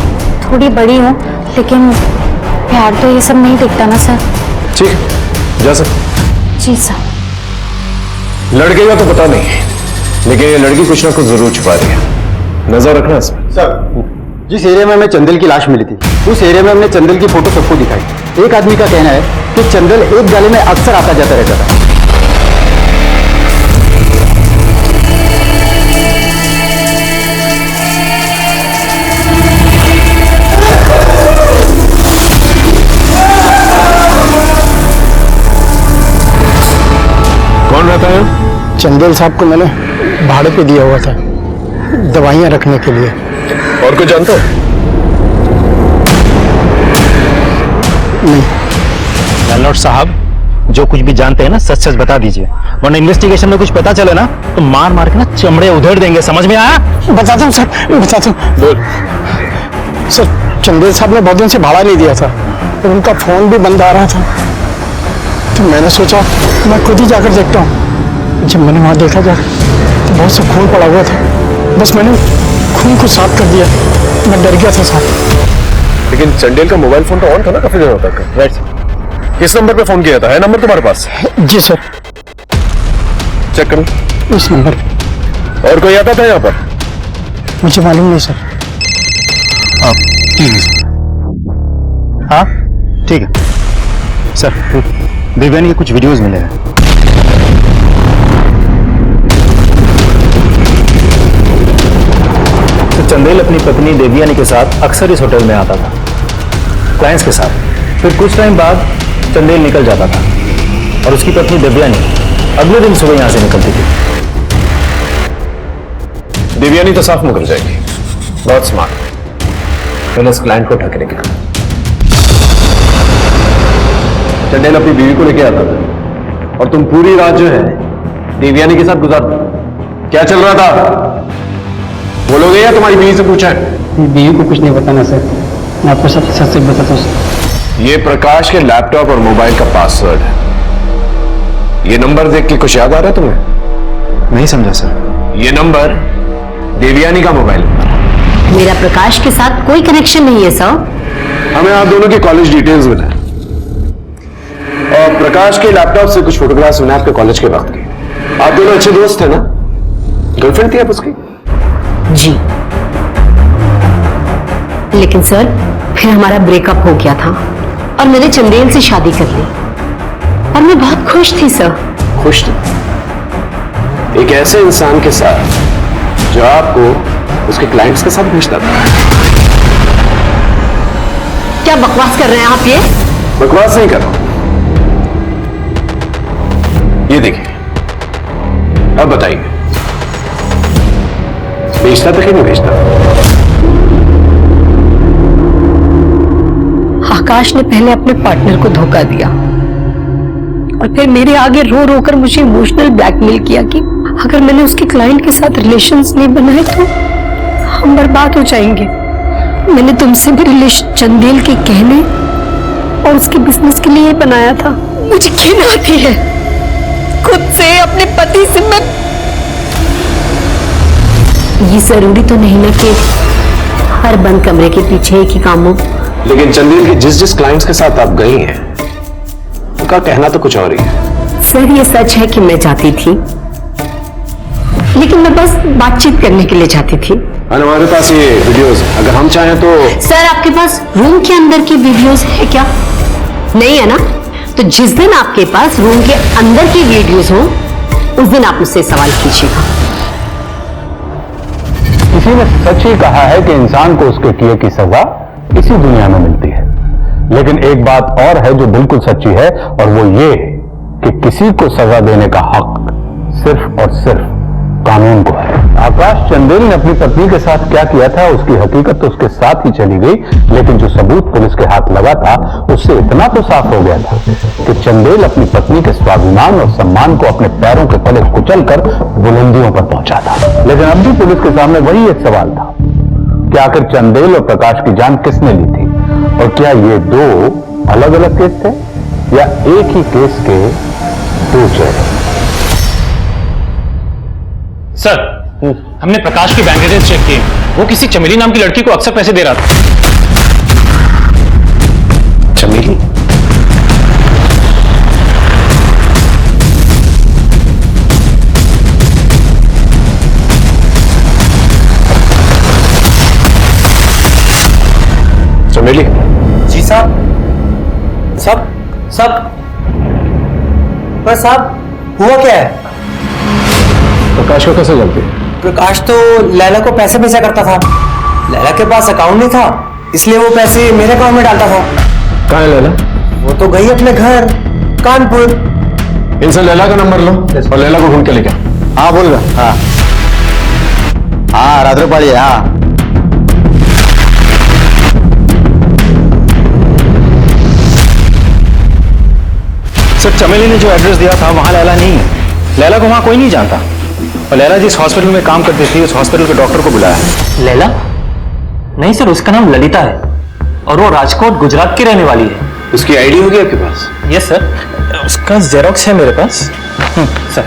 थोड़ी बड़ी हूँ, लेकिन प्यार तो ये सब नहीं दिखता ना सर। ठीक है, जा सकते। जी सर। लड़के का तो पता नहीं, लेकिन ये लड़की कुछ ना कुछ जरूर छुपा रही है। नजर रखना इसमें। सर, जिस एरिया में हमें चंदल की लाश मिली थी, उस एरिया में हमने चंदल की फोटो सबको दिखाई। एक आदमी का कहना है कि चंदल एक गली में अक्सर आता जाता रहता था। कौन रहता है? चंदेल साहब को मैंने भाड़े पे दिया हुआ था, दवाइयां रखने के लिए। और कोई जानता है? नहीं। लॉर्ड साहब, जो कुछ भी जानते हैं ना, सच सच बता दीजिए, वरना इन्वेस्टिगेशन में कुछ पता चले ना तो मार मार के ना चमड़े उधेड़ देंगे। समझ में आया? बताता हूँ सर, बताता हूँ। बोल। सर, चंदेल साहब ने बहुत दिन से भाड़ा नहीं दिया था और उनका फोन भी बंद आ रहा था, तो मैंने सोचा मैं खुद ही जाकर देखता हूँ। जब मैंने वहां देखा जाकर तो बहुत सा खून पड़ा हुआ था। बस मैंने खून को साफ कर दिया, मैं डर गया था साहब। लेकिन चंदेल का मोबाइल फोन तो ऑन था ना काफी दिनों तक। राइट। किस नंबर पे फोन किया था? है नंबर तुम्हारे पास? जी सर। चेक करो इस नंबर। और कोई आता था यहाँ पर? मुझे मालूम नहीं सर। हाँ ठीक है सर। देवयानी के कुछ वीडियोस मिले हैं। तो चंदेल अपनी पत्नी देवयानी के साथ अक्सर इस होटल में आता था, क्लाइंट्स के साथ। फिर कुछ टाइम बाद चंदेल निकल जाता था और उसकी पत्नी देवयानी अगले दिन सुबह यहां से निकलती थी। देवयानी तो साफ मुकर जाएगी, बहुत स्मार्ट। पहले उस क्लाइंट को ठगने के लिए चंदेल अपनी बीवी को लेके आता था और तुम पूरी रात जो है देवयानी के साथ गुजारते। क्या चल रहा था बोलोगे या तुम्हारी बीवी से पूछा है? बीवी को कुछ नहीं बताना सर, मैं आपको सब सच सच बताता हूँ। ये प्रकाश के लैपटॉप और मोबाइल का पासवर्ड है। ये नंबर देख के कुछ याद आ रहा है तुम्हें? नहीं समझा सर। ये नंबर देवयानी का मोबाइल नंबर है। मेरा प्रकाश के साथ कोई कनेक्शन नहीं है सर। हमें आप दोनों की कॉलेज डिटेल्स मिला है और प्रकाश के लैपटॉप से कुछ फोटोग्राफ्स मिले आपके कॉलेज के वक्त के। आप दोनों अच्छे दोस्त थे ना? गर्लफ्रेंड थी आप उसकी? जी, लेकिन सर फिर हमारा ब्रेकअप हो गया था और मैंने चंदेल से शादी कर ली और मैं बहुत खुश थी सर। खुश थी एक ऐसे इंसान के साथ जो आपको उसके क्लाइंट्स के साथ भेजता था। क्या बकवास कर रहे हैं आप? ये बकवास नहीं कर रहा हूं। ये देखिए, अब बताइए भेजता था कि नहीं भेजता? आकाश ने पहले अपने पार्टनर को धोखा दिया और फिर मेरे आगे रो रो कर मुझे इमोशनल ब्लैकमेल किया कि अगर मैंने उसके क्लाइंट के साथ रिलेशंस नहीं बनाए तो हम बर्बाद हो जाएंगे। मैंने तुमसे भी रिलेशन चंदेल के कहने और उसके बिजनेस के लिए बनाया था। मुझे घिन आती है खुद से, अपने पति से। मैं ये जरूरी तो नहीं ना कि हर बंद कमरे के पीछे एक ही काम हो। लेकिन चंदेल की जिस जिस क्लाइंट्स के साथ आप गई हैं उनका कहना तो कुछ और ही है। सर ये सच है कि मैं चाहती थी, लेकिन मैं बस बातचीत करने के लिए चाहती थी। हमारे पास ये वीडियोस हैं, अगर हम चाहें तो। सर आपके पास रूम के अंदर की वीडियोस है क्या? नहीं है ना? तो जिस दिन आपके पास रूम के अंदर की वीडियोस हो उस दिन आप मुझसे सवाल कीजिएगा। किसी ने सच ही कहा है कि इंसान को उसके किए की सजा इसी दुनिया में मिलती है। लेकिन एक बात और है जो बिल्कुल सच्ची है, और वो ये कि किसी को सजा देने का हक सिर्फ और सिर्फ कानून को है। आकाश चंदेल ने अपनी पत्नी के साथ क्या किया था उसकी हकीकत तो उसके साथ ही चली गई, लेकिन जो सबूत पुलिस के हाथ लगा था उससे इतना तो साफ हो गया था कि चंदेल अपनी पत्नी के स्वाभिमान और सम्मान को अपने पैरों के तले कुचलकर बुलंदियों पर पहुंचा था। लेकिन अब भी पुलिस के सामने वही एक सवाल था कि आखिर चंदेल और प्रकाश की जान किसने ली थी, और क्या ये दो अलग अलग केस थे या एक ही केस के दो चेहरे। सर, हमने प्रकाश की बैंक डिटेल्स चेक किए। वो किसी चमेली नाम की लड़की को अक्सर पैसे दे रहा था। चमेली? चमेली? जी साहब। सब पर साहब हुआ क्या है? प्रकाश को कैसे जलती? प्रकाश तो लैला को पैसे भेजा करता था। लैला के पास अकाउंट नहीं था, इसलिए वो पैसे मेरे अकाउंट में डालता था। कहाँ है लैला? वो तो गई अपने घर कानपुर। इनसे लैला का नंबर लो और लैला को ढूंढ के लेके आओ। हाँ बोल रहा। हाँ रात्रोपाली है। हाँ सर चमेली ने जो एड्रेस दिया था वहां लैला नहीं है। लैला को वहां कोई नहीं जानता, और लैला जिस हॉस्पिटल में काम करती थी उस हॉस्पिटल के डॉक्टर को बुलाया है। लैला? नहीं सर, उसका नाम ललिता है और वो राजकोट गुजरात की रहने वाली है। उसकी आईडी होगी आपके पास? यस सर, उसका जेरोक्स है मेरे पास। सर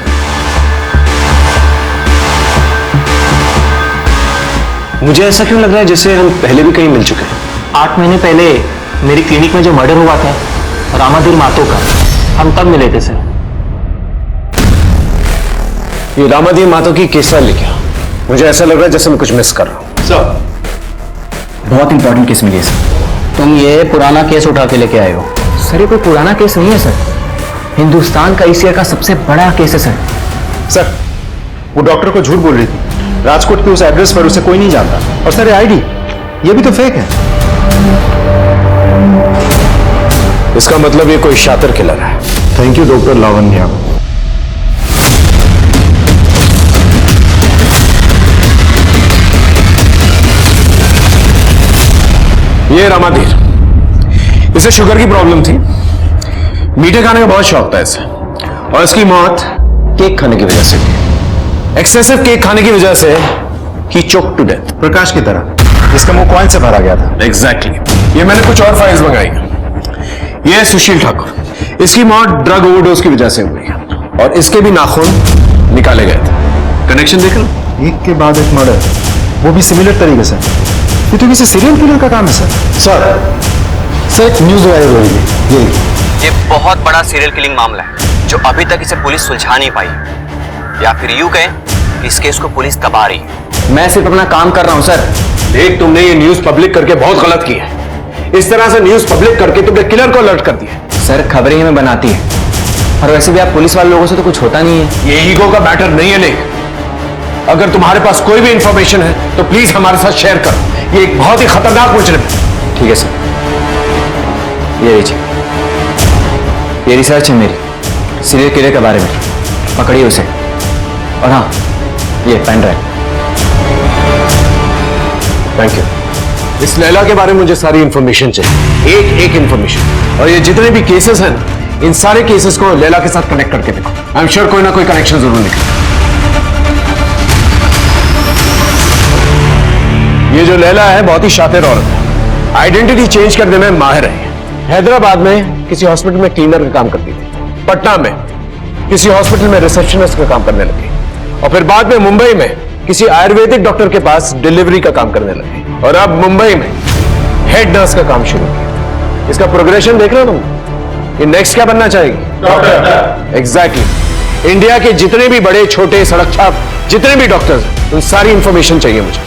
मुझे ऐसा क्यों लग रहा है जैसे हम पहले भी कहीं मिल चुके हैं। 8 महीने पहले मेरी क्लिनिक में जो मर्डर हुआ था रामाधीर मातो का, हम तब मिले थे सर। ये रामाधीर मातो की केस फाइल लेके आओ। मुझे ऐसा लग रहा है जैसे मैं कुछ मिस कर रहा हूं। सर बहुत इंपॉर्टेंट केस मिली है सर। तुम ये पुराना केस उठा के लेके आए हो। सर ये कोई पुराना केस नहीं है सर, हिंदुस्तान का इस ईयर का सबसे बड़ा केस है सर। सर, वो डॉक्टर को झूठ बोल रही थी। राजकोट के उस एड्रेस पर उसे कोई नहीं जानता। और सर ये आईडी, ये भी तो फेक है। इसका मतलब ये कोई शातिर किलर है। Thank you doctor Lavanya. ये रामाधीर, इसे शुगर की प्रॉब्लम थी। मीठे खाने का बहुत शौक था इसे, और इसकी मौत केक खाने की वजह से हुई। एक्सेसिव केक खाने की वजह से ही चोक टू डेथ। प्रकाश की तरह जिसका मुंह कॉइन से भरा गया था। एग्जैक्टली। ये मैंने कुछ और फाइल्स मंगाई। ये है सुशील ठाकुर, इसकी मौत ड्रग ओवरडोज की वजह से हुई है, और इसके भी नाखून निकाले गए थे। कनेक्शन देख लो। एक के बाद एक मर्डर, वो भी सिमिलर तरीके से। ये तो किसी सीरियल किलर का काम है सर। सर एक न्यूज वायरल हुई है। ये बहुत बड़ा सीरियल किलिंग मामला है जो अभी तक इसे पुलिस सुलझा नहीं पाई, या फिर यूं कहें कि इस केस को पुलिस दबा रही है। मैं सिर्फ अपना काम कर रहा हूं सर। देख, तुमने ये न्यूज पब्लिक करके बहुत गलत किया है। इस तरह से न्यूज पब्लिक करके तुमने किलर को अलर्ट कर दिया। सर खबरें हमें बनाती है, और वैसे भी आप पुलिस वाले लोगों से तो कुछ होता नहीं है। ये ईगो का मैटर नहीं है निक। अगर तुम्हारे पास कोई भी इंफॉर्मेशन है तो प्लीज हमारे साथ शेयर करो। ये एक बहुत ही खतरनाक मुजरिम है। ठीक है सर, ये लीजिए, ये रिसर्च है मेरी सीरियल किलर के बारे में। पकड़िए उसे। और हाँ, ये पेन ड्राइव। Thank you. इस लैला के बारे में मुझे सारी इंफॉर्मेशन चाहिए, एक एक इंफॉर्मेशन। और ये जितने भी केसेस हैं, इन सारे केसेस को लैला के साथ कनेक्ट करके देखो। आई एम श्योर कोई ना कोई कनेक्शन जरूर निकले। ये जो लैला है बहुत ही शातिर औरत है, आइडेंटिटी चेंज करने में माहिर है। हैदराबाद में किसी हॉस्पिटल में क्लीनर का काम करती थी, पटना में किसी हॉस्पिटल में रिसेप्शनिस्ट का काम करने लगी, और फिर बाद में मुंबई में किसी आयुर्वेदिक डॉक्टर के पास डिलीवरी का काम करने लगी और अब मुंबई में हेड नर्स का काम शुरू किया। इसका प्रोग्रेशन देख रहे हो तुम? ये नेक्स्ट क्या बनना चाहेगी? डॉक्टर। एग्जैक्टली। इंडिया के जितने भी बड़े छोटे सड़क छाप जितने भी डॉक्टर्स हैं, उन सारी इंफॉर्मेशन चाहिए मुझे।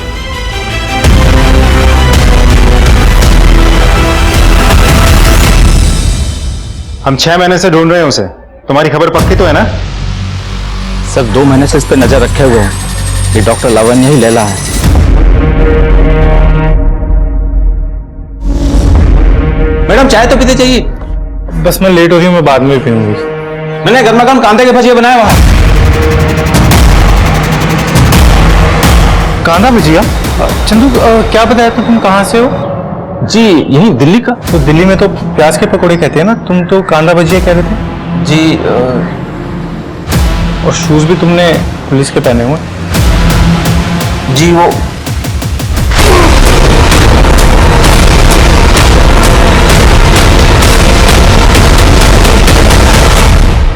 हम 6 महीने से ढूंढ रहे हैं उसे। तुम्हारी खबर पक्की तो है ना? सर 2 महीने से इस पर नजर रखे हुए हैं। ये डॉक्टर लावण्य ही लैला है। मैडम चाय तो पीते चाहिए। बस मैं लेट हो रही हूँ, मैं बाद में पीऊंगी। मैंने गर्मा गर्म कांदे के भजिया बनाए वहां। कांदा भजिया? चंदू क्या बताया तो तुम कहाँ से हो? जी यही दिल्ली का। तो दिल्ली में तो प्याज के पकौड़े कहते हैं ना, तुम तो कांदा भजिया कह रहे थे। जी और शूज भी तुमने पुलिस के पहने हुए। जी वो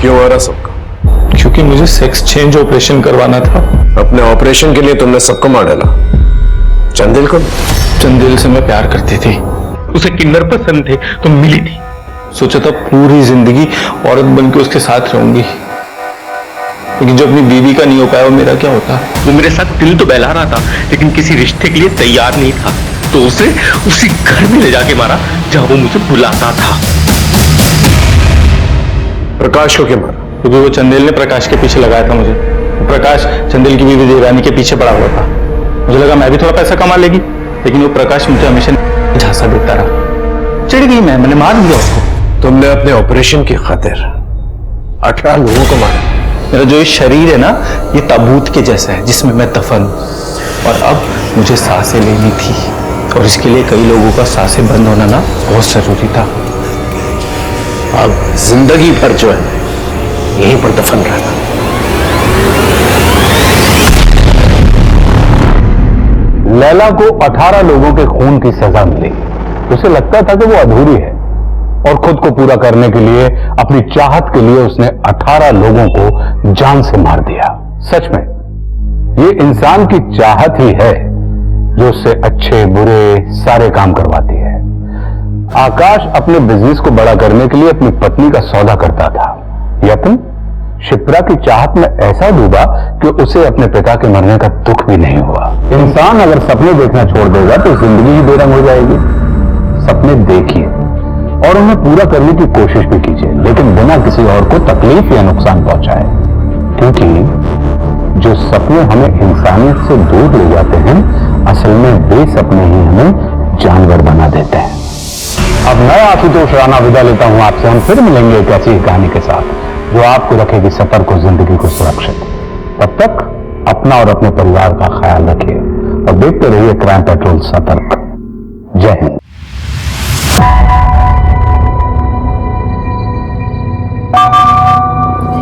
क्यों आ रहा सबका? क्योंकि मुझे सेक्स चेंज ऑपरेशन करवाना था। अपने ऑपरेशन के लिए तुमने सबको मार डाला, चंदेल को? चंदेल से मैं प्यार करती थी, उसे किन्नर पसंद थे तो मिली थी। सोचा था पूरी जिंदगी औरत बनकर उसके साथ रहूंगी, लेकिन जो अपनी बीवी का नहीं हो पाया वो मेरा क्या होता। वो मेरे साथ दिल तो बहला रहा था, लेकिन किसी रिश्ते के लिए तैयार नहीं था, तो उसे उसी घर में ले जाके मारा जहां वो मुझे बुलाता था। प्रकाश को क्यों मारा? क्योंकि वो चंदेल ने प्रकाश के पीछे लगाया था मुझे। प्रकाश चंदेल की बीवी देवरानी के पीछे पड़ा हुआ था। मुझे लगा मैं भी थोड़ा पैसा कमा लेगी, लेकिन वो प्रकाश मुझे हमेशा झांसा देता रहा। चिढ़ गई मैंने मार दिया उसको। तुमने अपने ऑपरेशन की खातिर 18 लोगों को मारा। मेरा जो ये शरीर है ना, ये ताबूत के जैसा है जिसमें मैं दफन हूं, और अब मुझे सांसें लेनी थी, और इसके लिए कई लोगों का सांसें बंद होना ना बहुत जरूरी था। अब जिंदगी भर जो है यहीं पर दफन रहना। लैला को 18 लोगों के खून की सजा मिली। उसे लगता था कि वो अधूरी है, और खुद को पूरा करने के लिए, अपनी चाहत के लिए उसने 18 लोगों को जान से मार दिया। सच में ये इंसान की चाहत ही है जो उससे अच्छे बुरे सारे काम करवाती है। आकाश अपने बिजनेस को बड़ा करने के लिए अपनी पत्नी का सौदा करता था। यत्न शिप्रा की चाहत में ऐसा डूबा कि उसे अपने पिता के मरने का दुख भी नहीं हुआ। इंसान अगर सपने देखना छोड़ देगा तो जिंदगी ही बेरंग हो जाएगी। सपने देखिए और उन्हें पूरा करने की कोशिश भी कीजिए, लेकिन बिना किसी और को तकलीफ या नुकसान पहुंचाए, क्योंकि जो सपने हमें इंसानियत से दूर ले जाते हैं, असल में वे सपने ही हमें जानवर बना देते हैं। अब मैं आशुतोष राणा विदा लेता हूं आपसे। हम फिर मिलेंगे एक ऐसी कहानी के साथ जो आपको रखेगी सफर को, जिंदगी को सुरक्षित। तब तक अपना और अपने परिवार का ख्याल रखिए और देखते रहिए क्राइम पेट्रोल सतर्क। जय हिंद।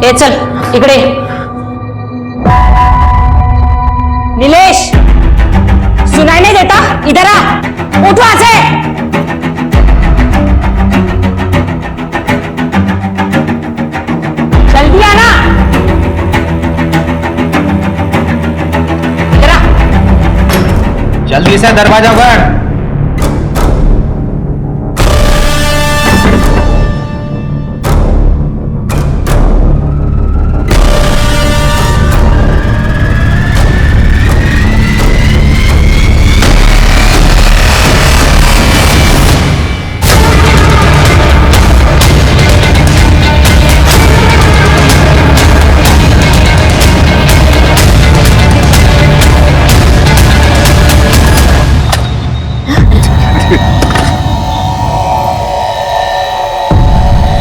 ए चल इकडे। नीलेश, सुनाई नहीं देता? इधर आ, उठ वहां से। जल्दी आना। इधर आ। जल्दी से दरवाजा बंद।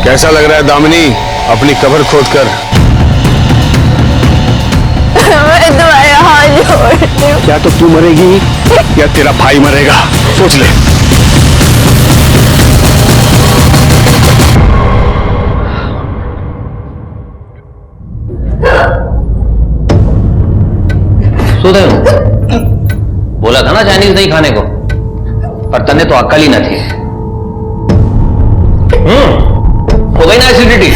कैसा लग रहा है दामिनी, अपनी कब्र खोदकर? मैं तुम्हारे हाथ जोड़ती हूँ। क्या तो तू मरेगी या तेरा भाई मरेगा, सोच ले। सुधे बोला था ना चाइनीज नहीं खाने को, पर तन्ने तो अक्ल ही न थी। हो गई ना एसिडिटी।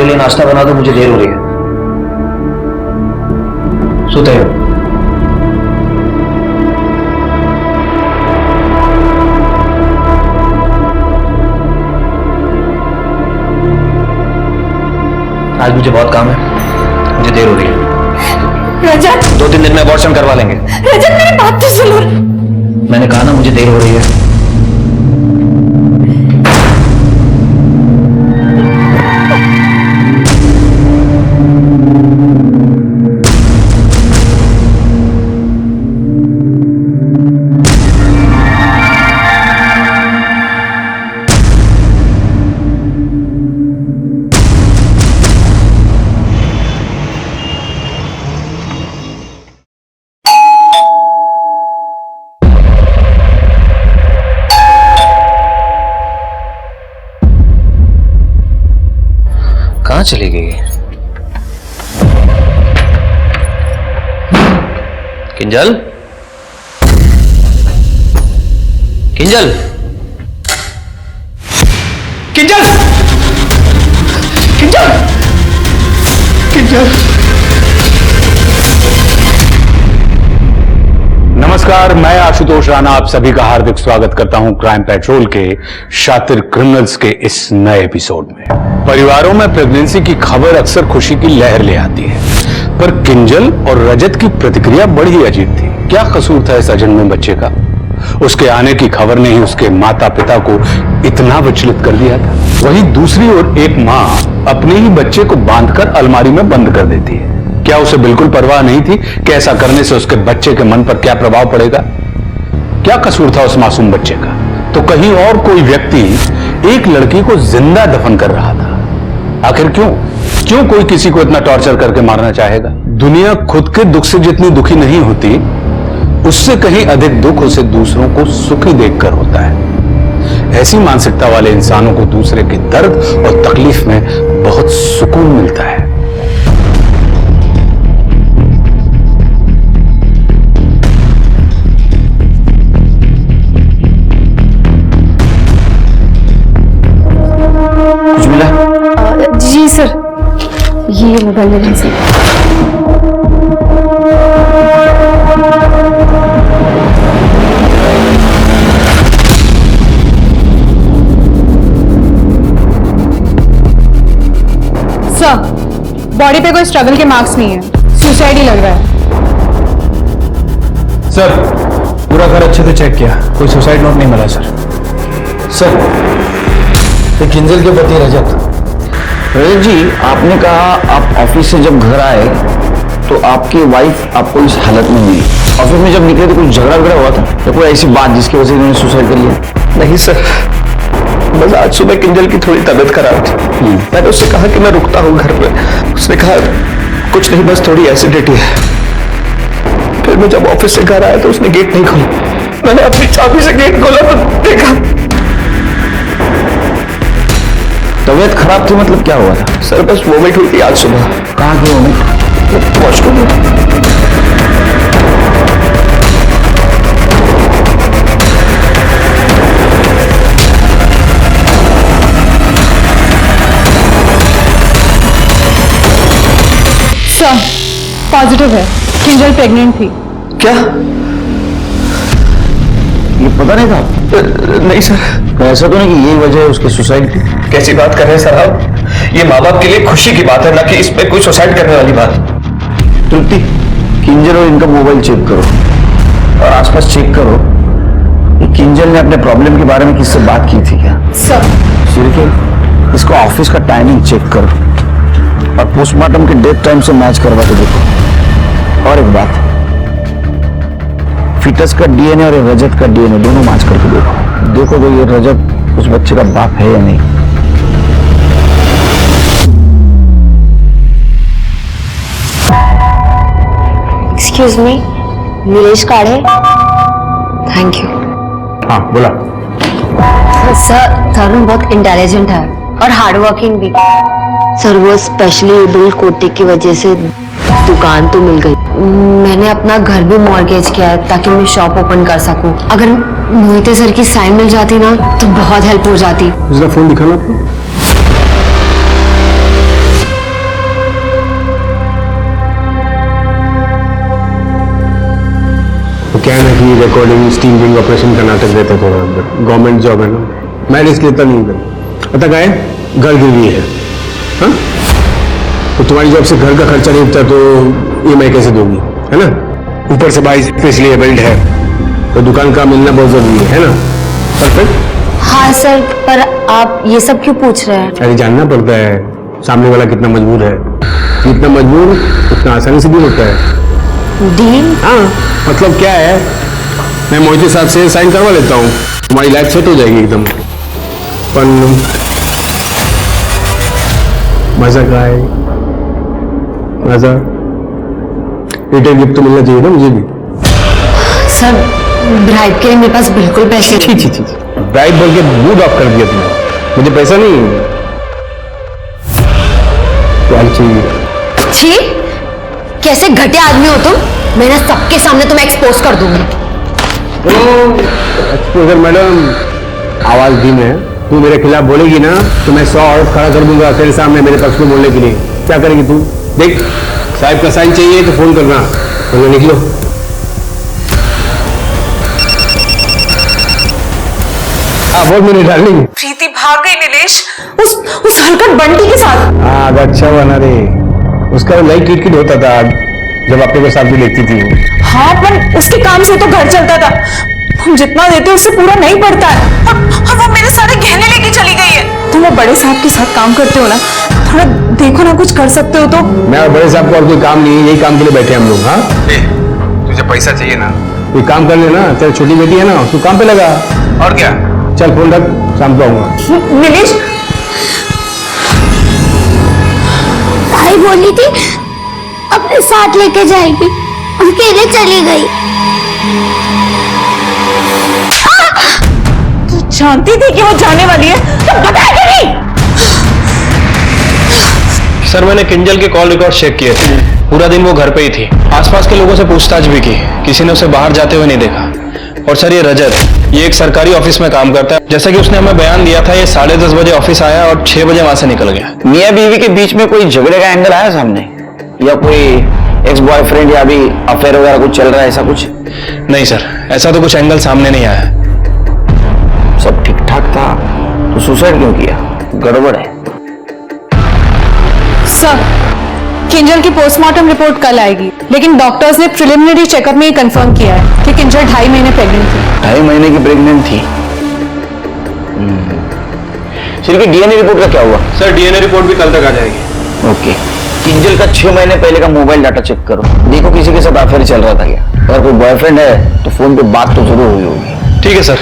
लिए नाश्ता बना दो, मुझे देर हो रही है। सोते हो? आज मुझे बहुत काम है, मुझे देर हो रही है। रजत, 2-3 दिन में अबॉर्शन करवा लेंगे। रजत मेरी बात तो सुनो। मैंने कहा ना मुझे देर हो रही है। कहां चली गई? किंजल, किंजल, किंजल, किंजल, किंजल। नमस्कार, मैं आशुतोष राणा आप सभी का हार्दिक स्वागत करता हूं क्राइम पेट्रोल के शातिर क्रिमिनल्स के इस नए एपिसोड में। परिवारों में प्रेगनेंसी की खबर अक्सर खुशी की लहर ले आती है, पर किंजल और रजत की प्रतिक्रिया बड़ी अजीब थी। क्या कसूर था इस अजन्मे बच्चे का? उसके आने की खबर ने ही उसके माता पिता को इतना विचलित कर दिया था। वहीं दूसरी ओर एक मां अपने ही बच्चे को बांधकर अलमारी में बंद कर देती है। क्या उसे बिल्कुल परवाह नहीं थी कि ऐसा करने से उसके बच्चे के मन पर क्या प्रभाव पड़ेगा? क्या कसूर था उस मासूम बच्चे का? तो कहीं और कोई व्यक्ति एक लड़की को जिंदा दफन कर रहा था। आखिर क्यों कोई किसी को इतना टॉर्चर करके मारना चाहेगा? दुनिया खुद के दुख से जितनी दुखी नहीं होती, उससे कहीं अधिक दुख उसे दूसरों को सुखी देखकर होता है। ऐसी मानसिकता वाले इंसानों को दूसरे के दर्द और तकलीफ में बहुत सुकून मिलता है। कुछ मिला? जी सर, ये मोबाइल लेने से। सर, बॉडी पे कोई स्ट्रगल के मार्क्स नहीं है, सुसाइड ही लग रहा है। सर, पूरा घर अच्छे से चेक किया, कोई सुसाइड नोट नहीं मिला सर। सर, ये किंजल के पति रजत जी, आपने कहा आप ऑफिस से जब घर आए तो आपकी वाइफ आपको इस हालत में मिली। ऑफिस में जब निकले तो कुछ झगड़ा हुआ था या कोई ऐसी बात जिसकी वजह से इन्होंने सुसाइड कर लिया? नहीं सर, बस आज सुबह किंजल की थोड़ी तबीयत खराब थी। मैंने उससे कहा कि मैं रुकता हूँ घर पे। उसने कहा कुछ नहीं, बस थोड़ी एसिडिटी है। फिर मैं जब ऑफिस से घर आया तो उसने गेट नहीं खोला। मैंने अपनी चाबी से गेट खोला तो देखा। तबीयत खराब थी मतलब क्या हुआ था? सर बस वोमिट हुई थी आज सुबह। कहाँ की वोमिट? वॉशरूम में। सर, पॉजिटिव है, किंजल प्रेग्नेंट थी। क्या? ये पता नहीं था? नहीं सर। ऐसा तो नहीं कि यही वजह है उसके सुसाइड की? कैसी बात कर रहे हैं सर आप? ये माँ बाप के लिए खुशी की बात है, ना कि इसमें कोई सुसाइड करने वाली बात। तृप्ति, किंजल और इनका मोबाइल चेक करो और आसपास चेक करो कि किंजल ने अपने प्रॉब्लम के बारे में किससे बात की थी क्या? सर, सिर्फ इसको ऑफिस का टाइमिंग चेक करो और पोस्टमार्टम के डेट टाइम से मैच करवा के देखो। और एक बात, फिटस का डीएनए और रजत का डीएनए दोनों मैच करके देखो तो ये रजत उस बच्चे का बाप है या नहीं। एक्सक्यूज मी, नीलेश काढ़े। Thank you. हाँ बोला। सर, तरुण बहुत इंटेलिजेंट है और हार्ड वर्किंग भी। सर, वो स्पेशली एबल्ड कोटे की वजह से दुकान तो मिल गई। मैंने अपना घर भी मॉर्गेज किया है ताकि मैं शॉप ओपन कर सकूं। अगर मोहिते सर की साइन मिल जाती ना तो बहुत हेल्प हो जाती। जरा फोन दिखाना आपको। तो क्या है ना कि रिकॉर्डिंग स्टीमिंग ऑपरेशन का नाटक रहता है थोड़ा, गवर्नमेंट जॉब है ना, मैं रिस्क लेता नहीं कर। पता क्या है, घर गिरवी है, हाँ? तो तुम्हारी जॉब से घर का खर्चा नहीं उठता तो EMI कैसे दोगी, है ना? ऊपर से भाई स्पेशली एबल्ड है, तो दुकान का मिलना बहुत जरूरी है ना? परफेक्ट। हाँ सर, पर आप ये सब क्यों पूछ रहे हैं? अरे जानना पड़ता है सामने वाला कितना मजबूर है, जितना मजबूर उतना आसानी से डील होता है। डील? हाँ, मतलब क्या है, मैं मोहित साहब से साइन करवा लेता हूँ, तुम्हारी लाइफ सेट हो जाएगी एकदम। पर मजा क्या है, मजा रिटर्न गिफ्ट तो मिलना चाहिए ना मुझे भी। सर ब्राइड के लिए मेरे पास बिल्कुल पैसे नहीं। छी ब्राइड बोल के मूड ऑफ कर दिया तुमने, मुझे पैसा नहीं चाहिए। छी, कैसे घटिया आदमी हो तुम, मैंने सबके सामने तुम्हें एक्सपोज कर दूंगी। एक्सपोजर मैडम, आवाज धीमे है, तू मेरे खिलाफ बोलेगी ना तो मैं 100 औरत खड़ा कर दूंगा तेरे सामने मेरे पक्ष में बोलने के लिए। क्या करेगी तू? देख, साहब का साइन चाहिए तो फोन करना, तो निकलो। हाँ बोल मेरी डार्लिंग। प्रीति भाग गई नीलेश, उस हलकट बंटी के साथ। हाँ अच्छा बना रे, उसका लाइक किट होता था जब अपने को साथ भी देखती थी। हाँ, पर उसके काम से तो घर चलता था, हम जितना देते उससे पूरा नहीं पड़ता है, और वो मेरे सारे गहने लेके चली गई है। तुम वो बड़े साहब के साथ काम करते हो ना, थोड़ा देखो ना, कुछ कर सकते हो तो। मैं और बड़े साहब को और कोई काम नहीं है, यही काम के लिए बैठे हम लोग। हाँ तुझे पैसा चाहिए ना, कोई काम कर लेना, तेरी छोटी बेटी है ना, तू काम पे लगा। और क्या? चल फोन रख, शाम को आऊंगा। नीलेश, भाई बोली थी अपने साथ लेके जाएगी, अकेले चली गई। तू जानती थी कि वो जाने वाली है, तो बताया क्यों नहीं? सर मैंने किंजल के कॉल रिकॉर्ड चेक किए थे, पूरा दिन वो घर पे ही थी। आसपास के लोगों से पूछताछ भी की, किसी ने उसे बाहर जाते हुए नहीं देखा। और सर ये रजत, ये एक सरकारी ऑफिस में काम करता है, जैसा कि उसने हमें बयान दिया था, ये 10:30 बजे ऑफिस आया और 6 बजे वहां से निकल गया। मियाँ बीवी के बीच में कोई झगड़े का एंगल आया सामने, या कोई एक्स बॉयफ्रेंड या अभी अफेयर वगैरह कुछ चल रहा है, ऐसा कुछ? नहीं सर, ऐसा तो कुछ एंगल सामने नहीं आया। सब ठीक ठाक था तो सुसाइड क्यों किया? गड़बड़ है। सर, किंजल की पोस्टमार्टम रिपोर्ट कल आएगी, लेकिन डॉक्टर्स ने प्रिलिमिनरी चेकअप में ही कंफर्म किया है कि किंजल 2.5 महीने प्रेग्नेंट थी। 2.5 महीने की प्रेग्नेंट थी। सिर्फ DNA रिपोर्ट का क्या हुआ? सर DNA रिपोर्ट भी कल तक आ जाएगी। ओके, किंजल का 6 महीने पहले का मोबाइल डाटा चेक करो, देखो किसी के साथ अफेयर चल रहा था क्या। अगर कोई बॉयफ्रेंड है तो फोन पे बात तो जरूर हुई होगी। ठीक है सर।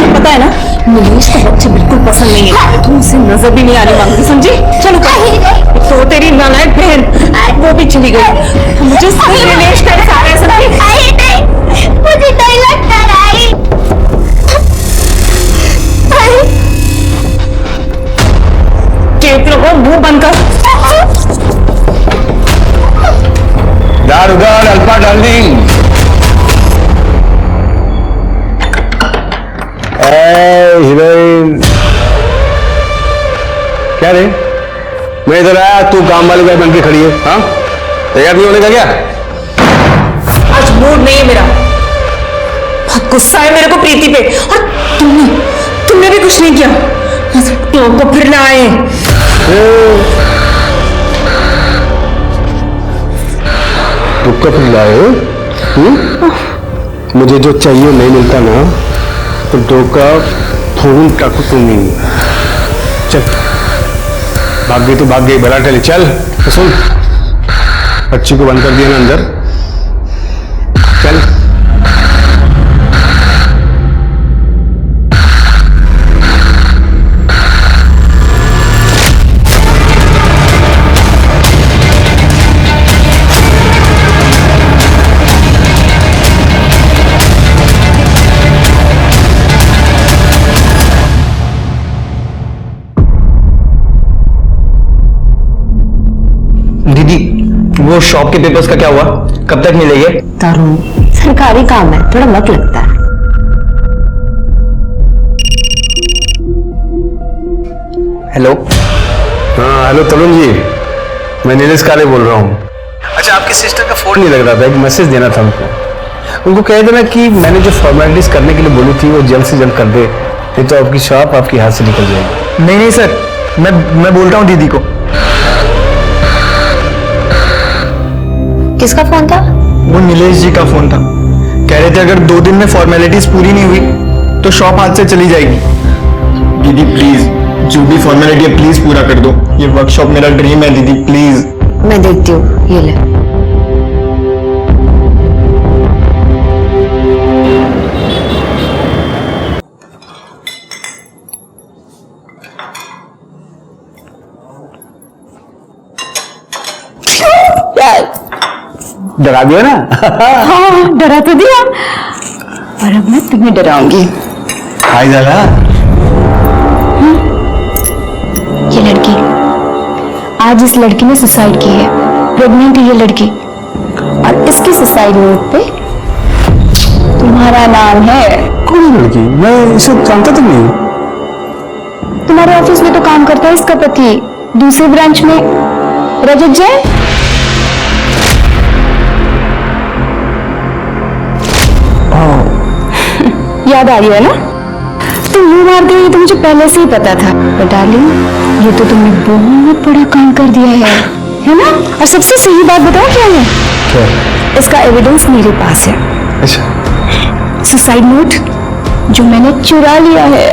पता है ना, नीलेश को बच्चे बिल्कुल पसंद नहीं है, तुम उसे नजर भी नहीं आने मांगती, समझी? चलो तो तेरी नालायक बहन वो भी चली गई, मुझे सिर्फ नीलेश का एहसास है, समझी? मुझे नहीं लगता राई। केत लोगों मुंह बंद कर। दारुदार अल्फा डार्लिंग। हीरोइन क्या रे, मैं इधर आया, तू काम वाली गाय बन के खड़ी है। हाँ, तैयार नहीं होने का क्या? आज मूड नहीं है मेरा, बहुत गुस्सा है मेरे को प्रीति पे, और तुमने भी कुछ नहीं किया, तो फिर ना आए। तू कब लाए? मुझे जो चाहिए नहीं मिलता ना तो धोखा फोन का कुछ नहीं। चल, भाग गई तो भाग गई, बड़ा टली। चल तो सुन, बच्ची को बंद कर दिया ना अंदर, चल। दीदी, वो शॉप के पेपर्स का क्या हुआ, कब तक मिलेंगे? तरुण, सरकारी काम है, थोड़ा वक्त लगता है। हेलो। हाँ हेलो तरुण जी, मैं नीलेश काले बोल रहा हूँ। अच्छा, आपकी सिस्टर का फोन नहीं लग रहा था, एक मैसेज देना था उनको कह देना कि मैंने जो फॉर्मेलिटीज करने के लिए बोली थी वो जल्द से जल्द कर दे, नहीं तो आपकी शॉप आपके हाथ से निकल जाएगी। नहीं नहीं सर, मैं बोलता हूँ दीदी को। किसका फोन था? वो नीलेश जी का फोन था। कह रहे थे अगर 2 दिन में फॉर्मेलिटीज पूरी नहीं हुई तो शॉप हाथ से चली जाएगी। दीदी प्लीज, जो भी फॉर्मेलिटी है प्लीज पूरा कर दो। ये वर्कशॉप मेरा ड्रीम है दीदी, प्लीज। मैं देखती हूँ, ये ले। डरा दिया ना? हाँ, डरा तो दिया, पर अब मैं तुम्हें डराऊंगी। हाय दादा। ये लड़की, आज इस लड़की ने सुसाइड की है। प्रेग्नेंट है ये लड़की, और इसकी सुसाइड नोट पे तुम्हारा नाम है। कौन लड़की? मैं इसे जानता तो नहीं। तुम्हारे ऑफिस में तो काम करता है इसका पति, दूसरे ब्रांच में, रजत जैन। याद आ रही है ना? तुम यू मारते हो, ये तो मुझे पहले से ही पता था। पर डार्लिंग, ये तो तुमने बहुत बड़ा काम कर दिया है ना? और सबसे सही बात बताओ क्या है? क्या? इसका एविडेंस मेरे पास है। अच्छा। सुसाइड नोट जो मैंने चुरा लिया है।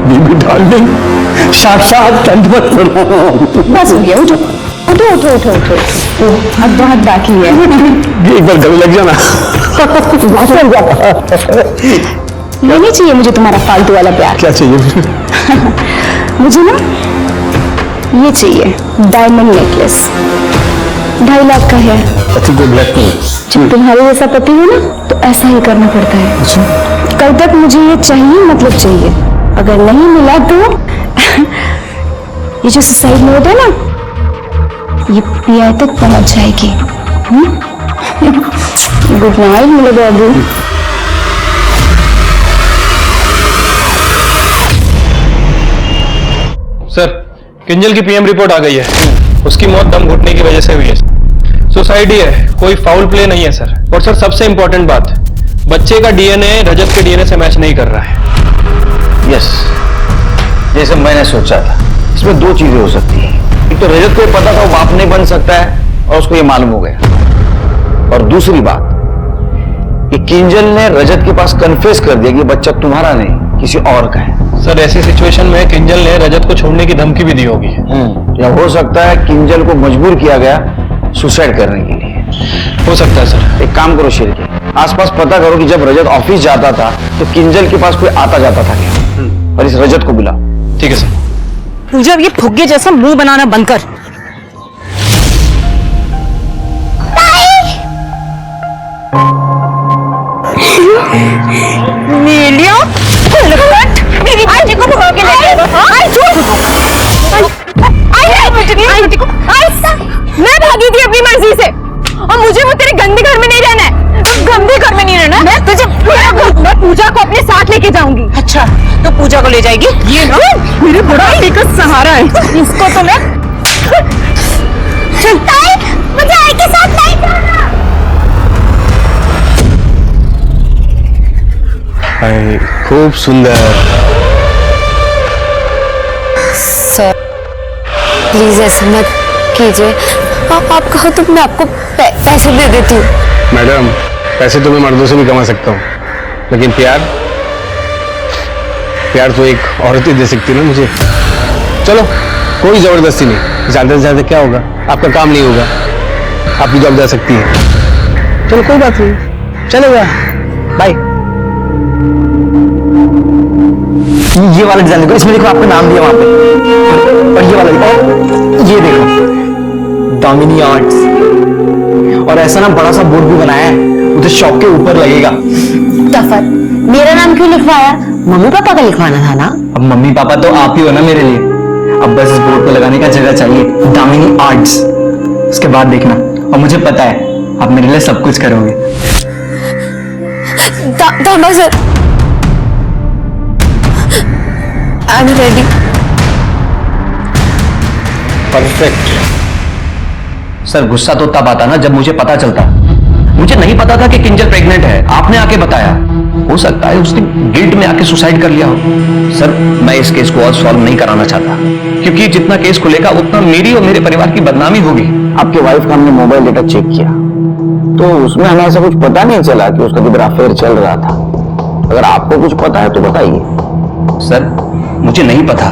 बीबी डार्लिंग, साक्षात दंडवत प्रणाम। बस हो गया, उठो उठो उठो उठो उठो, अब बहुत बाकी है। एक बार गले लग जाना। नहीं चाहिए मुझे तुम्हारा फालतू वाला प्यार। क्या चाहिए? मुझे ना ये चाहिए, डायमंड नेकलेस, 2.5 लाख का है। ब्लैक जब तुम्हारे जैसा पति हो ना तो ऐसा ही करना पड़ता है। कल तक मुझे ये चाहिए, मतलब चाहिए। अगर नहीं मिला तो ये जो सुसाइड नोट है ना, ये पीआई तक पहुंच जाएगी। गुड नाइट मेरे बाबू। सर, किंजल की पीएम रिपोर्ट आ गई है। उसकी मौत दम घुटने की वजह से हुई है। सुसाइड ही है, कोई फाउल प्ले नहीं है सर। और सर, सबसे इंपॉर्टेंट बात, बच्चे का डीएनए रजत के डीएनए से मैच नहीं कर रहा है। यस, जैसे मैंने सोचा था। इसमें 2 चीजें हो सकती हैं। एक तो रजत को पता था वो बाप नहीं बन सकता है और उसको ये मालूम हो गया, और दूसरी बात कि किंजल ने रजत के पास कन्फेस कर दिया कि बच्चा तुम्हारा नहीं किसी और का है। सर, ऐसी सिचुएशन में किंजल ने रजत को छोड़ने की धमकी भी दी होगी। या हो सकता है किंजल को मजबूर किया गया सुसाइड करने के लिए। हो सकता है सर। एक काम करो शेर के आसपास पता करो कि जब रजत ऑफिस जाता था तो किंजल के पास कोई आता जाता था क्या, और इस रजत को बुलाओ। ठीक है सर। पूजा, अब ये फुग्गे जैसा मुंह बनाना बंद कर। नीलिया, मेरी बेटी को भगा के ले गए। मैं भागी थी अपनी मर्जी से, और मुझे वो तेरे गंदे घर में नहीं रहना है। गंदे घर में नहीं रहना। मैं पूजा को अपने साथ लेके जाऊंगी। अच्छा, तो पूजा को ले जाएगी? ये ना मेरे बुढ़ापे का सहारा है, इसको तो मैं। चल मुझे आई के साथ नहीं जाना। खूब सुंदर। सर प्लीज ऐसे मत कीजिए। आप कहो तो मैं आपको पैसे दे देती हूँ। मैडम, पैसे तो मैं मर्दों से भी कमा सकता हूँ, लेकिन प्यार तो एक औरत ही दे सकती है ना मुझे। चलो, कोई जबरदस्ती नहीं। ज्यादा से ज्यादा क्या होगा, आपका काम नहीं होगा, आपकी जॉब जा सकती है। चलो कोई बात नहीं, चलेगा। बाय। ये वाला डिजाइन देखो, इसमें देखो आपका नाम दिया वहां पे, और ये वाला देखो, ये देखो दामिनी आर्ट्स, और ऐसा ना बड़ा सा बोर्ड भी बनाया है, उधर शॉप के ऊपर लगेगा। तफर, मेरा नाम क्यों लिखवाया? मम्मी पापा का लिखवाना था ना। अब मम्मी पापा तो आप ही हो ना मेरे लिए, अब बस इस बोर्ड पे लगाने का जगह चाहिए, दामिनी आर्ट्स। उसके बाद देखना, और मुझे पता है आप मेरे लिए सब कुछ करोगे। दामा sir, I am ready. Perfect. Sir गुस्सा तो तब आता ना जब मुझे पता चलता। मुझे नहीं पता था कि किंजल प्रेग्नेंट है, आपने आके बताया। हो सकता है उसने गिल्ट में आके सुसाइड कर लिया हो। सर मैं इस केस को और सॉल्व नहीं कराना चाहता, क्योंकि जितना केस खुलेगा उतना मेरी और मेरे परिवार की बदनामी होगी। आपके वाइफ का हमने मोबाइल डेटा चेक किया तो उसमें हमें ऐसा कुछ पता नहीं चला कि उसका किधर अफेयर चल रहा था। अगर आपको कुछ पता है तो बताइए। सर मुझे नहीं पता।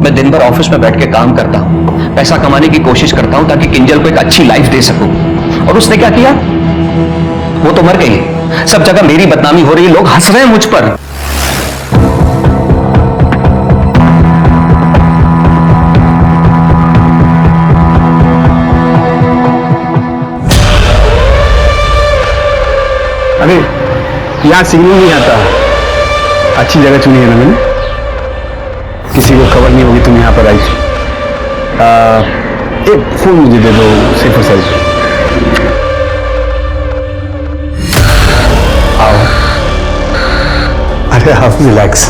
मैं दिन भर ऑफिस में बैठ के काम करता हूं, पैसा कमाने की कोशिश करता हूं ताकि किंजल को एक अच्छी लाइफ दे सकूं। और उसने क्या किया? वो तो मर गई। सब जगह मेरी बदनामी हो रही है, लोग हंस रहे हैं मुझ पर। अरे यहाँ सिग्नल नहीं आता। अच्छी जगह चुनी है ना मैंने, किसी को खबर नहीं होगी तुम यहाँ पर आई। एक फोन मुझे दे दो, सेफर साइड। आओ। अरे आप रिलैक्स,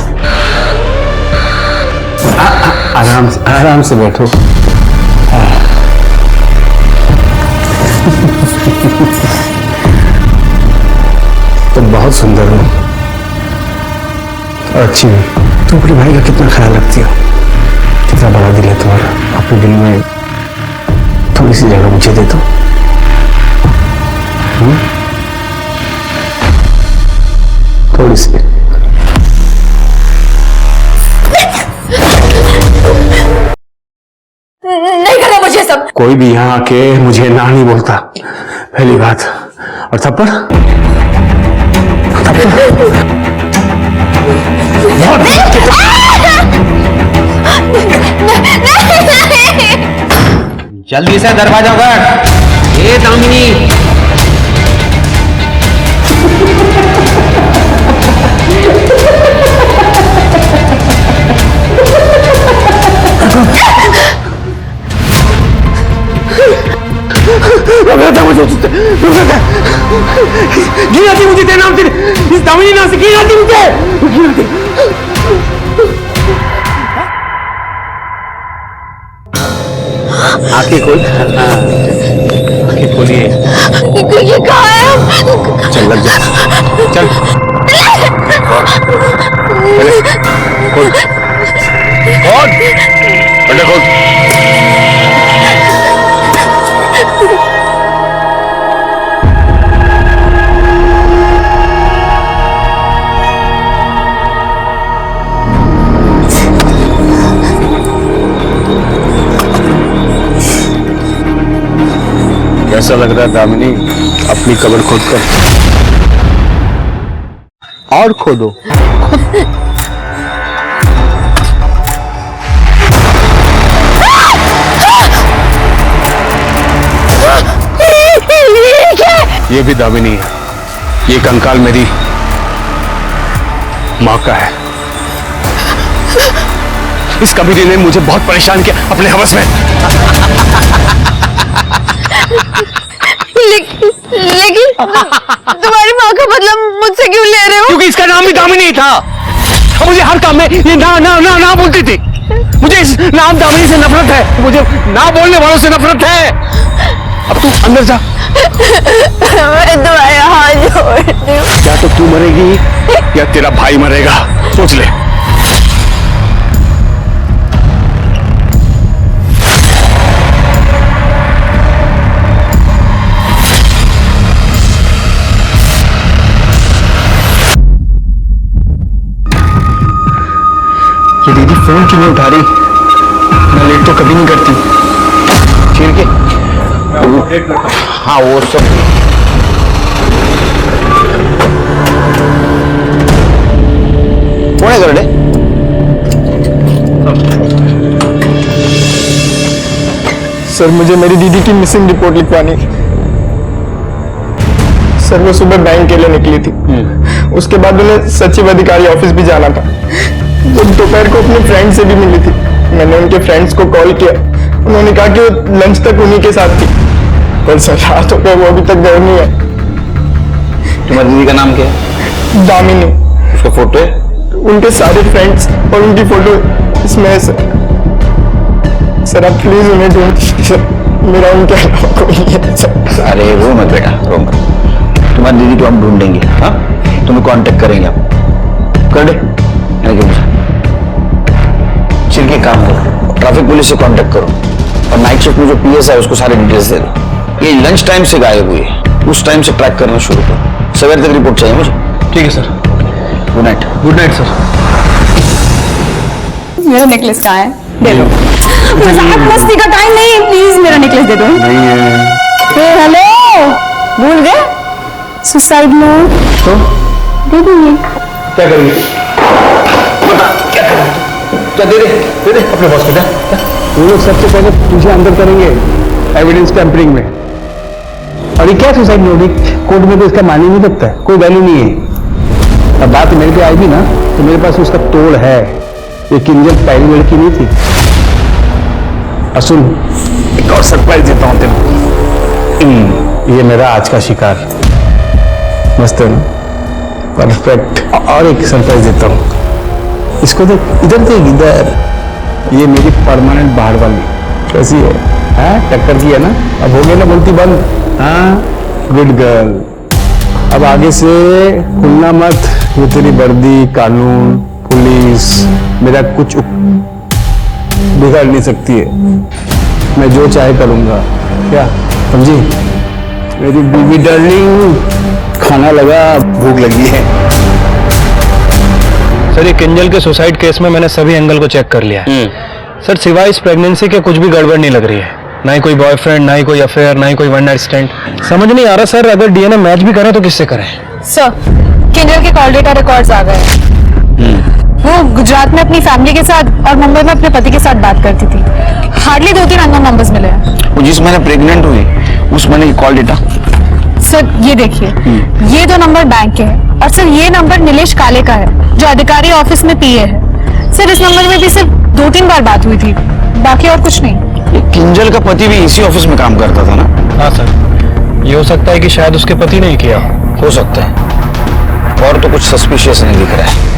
आराम से बैठो। तुम बहुत सुंदर हो और अच्छी हो। तुम अपने भाई का कितना ख्याल रखती हो, कितना बड़ा दिल है तुम्हारा। अपने दिल में थोड़ी सी जगह मुझे दे दो। थोड़ी सी। नहीं करना मुझे सब। कोई भी यहाँ आके मुझे ना नहीं बोलता, पहली बात। और थप्पड़ जल्दी से दरवाजा कर। ए दामिनी, मुझे तेरे नाम से, इस दामिनी नाम से गिराती मुझे। आंखें खोल। आंखें खोलिए। ये कहाँ है? चल लग जा, चल। खोल, खोल, खोल, खोल। कैसा लग रहा है दामिनी, अपनी कब्र खोद कर? और खोदो। ये भी दामिनी है। ये कंकाल मेरी माँ का है। इस कबीरे ने मुझे बहुत परेशान किया अपने हवस में। लेकिन तुम्हारी माँ का बदला मुझसे क्यों ले रहे हो? क्योंकि इसका नाम भी दामिनी था। मुझे हर काम में ये ना बोलती थी। मुझे इस नाम दामिनी से नफरत है। मुझे ना बोलने वालों से नफरत है। अब तू अंदर जा। मैं तुम्हारे हाथ जोड़ती हूँ। या तो तू मरेगी या तेरा भाई मरेगा, सोच ले। ये दीदी फोन क्यों नहीं उठा रही? मैं लेट तो कभी नहीं करती। छीन के हाँ वो सब। कौन है गरडे? सर मुझे मेरी दीदी की मिसिंग रिपोर्ट लिखवानी। सर वो सुबह बैंक के लिए निकली थी। उसके बाद उन्हें सचिव अधिकारी ऑफिस भी जाना था। वो दोपहर को अपने फ्रेंड से भी मिली थी। मैंने उनके फ्रेंड्स को कॉल किया, उन्होंने कहा कि वो लंच तक उन्हीं के साथ थी। पर सर रात हो गए, वो अभी तक घर नहीं है। तुम्हारी दीदी का नाम क्या है? दामिनी। उसका फोटो है? उनके सारे फ्रेंड्स और उनकी फोटो इसमें है सर। सर आप प्लीज उन्हें ढूंढ, सर मेरा उनके अलावा कोई नहीं है सर। अरे रो मत बेटा, रो मत। तुम्हारी दीदी को हम ढूंढेंगे, हाँ तुम्हें कांटेक्ट करेंगे हम। कर दे चिर के काम करो, ट्रैफिक पुलिस से कांटेक्ट करो और नाइट शिफ्ट में जो पीएस है उसको सारे डिटेल्स दे दो। ये लंच टाइम से गायब हुई है, उस टाइम से ट्रैक करना शुरू करो। सवेरे तक रिपोर्ट चाहिए मुझे। ठीक है sir. Good night. Good night sir. मेरा नेकलेस कहाँ है? दे दो। मजाक मस्ती का टाइम नहीं, प्लीज मेरा नेकलेस दे दो। नहीं है। हेलो, भूल गए? सुसाइड नोट तो दे दीजिए। क्या करेंगे? क्या दे दे अपने बॉस को जा। वो लोग सबसे पहले तुझे अंदर करेंगे एविडेंस टैंपरिंग में। और ये क्या सुसाइड नोट, कोर्ट में तो इसका मान ही नहीं सकता, कोई वैल्यू नहीं है। अब बात मेरे पे आएगी ना तो मेरे पास उसका तोड़ है। ये किंजल पहली लड़की नहीं थी। और सुन, एक और सरप्राइज देता हूं तेरे। ये मेरा आज का शिकार, मस्त है ना, परफेक्ट। और एक सरप्राइज देता हूं, इसको देख, इधर देख, इधर। ये मेरी परमानेंट बाहर वाली कैसी है? हाँ टक्कर की है ना? अब हो गया ना बोलती बंद। हाँ गुड गर्ल। अब आगे से खुलना मत, ये तेरी वर्दी, कानून, पुलिस मेरा कुछ बिगाड़ नहीं सकती है। मैं जो चाहे करूंगा, क्या समझी? मेरी बीबी डार्लिंग, खाना लगा, भूख लगी है। सर ये किंजल के सुसाइड केस में मैंने सभी एंगल को चेक कर लिया है। सर सिवाय इस प्रेगनेंसी के कुछ भी गड़बड़ नहीं लग रही है। ना ही कोई बॉयफ्रेंड, ना ही कोई अफेयर, ना ही कोई वन नाइट स्टैंड। समझ नहीं आ रहा सर, अगर डीएनए मैच भी करें तो किससे करें? सर किंजल के कॉल डेटा रिकॉर्ड्स आ गए। वो गुजरात में अपनी फैमिली के साथ और मुंबई में अपने पति के साथ बात करती थी। हार्डली 2-3 अननोन नंबर्स मिले हैं। वो जिस महीने प्रेग्नेंट हुई उस महीने की कॉल डेटा। सर ये देखिए, ये 2 नंबर बैंक के हैं और सर ये नंबर नीलेश काले का है जो अधिकारी ऑफिस में पीए है। सर इस नंबर में भी सिर्फ 2-3 बार बात हुई थी, बाकी और कुछ नहीं। ये किंजल का पति भी इसी ऑफिस में काम करता था ना? हाँ सर, ये हो सकता है कि शायद उसके पति ने ही किया हो सकता है। और तो कुछ सस्पिशियस नहीं दिख रहा है।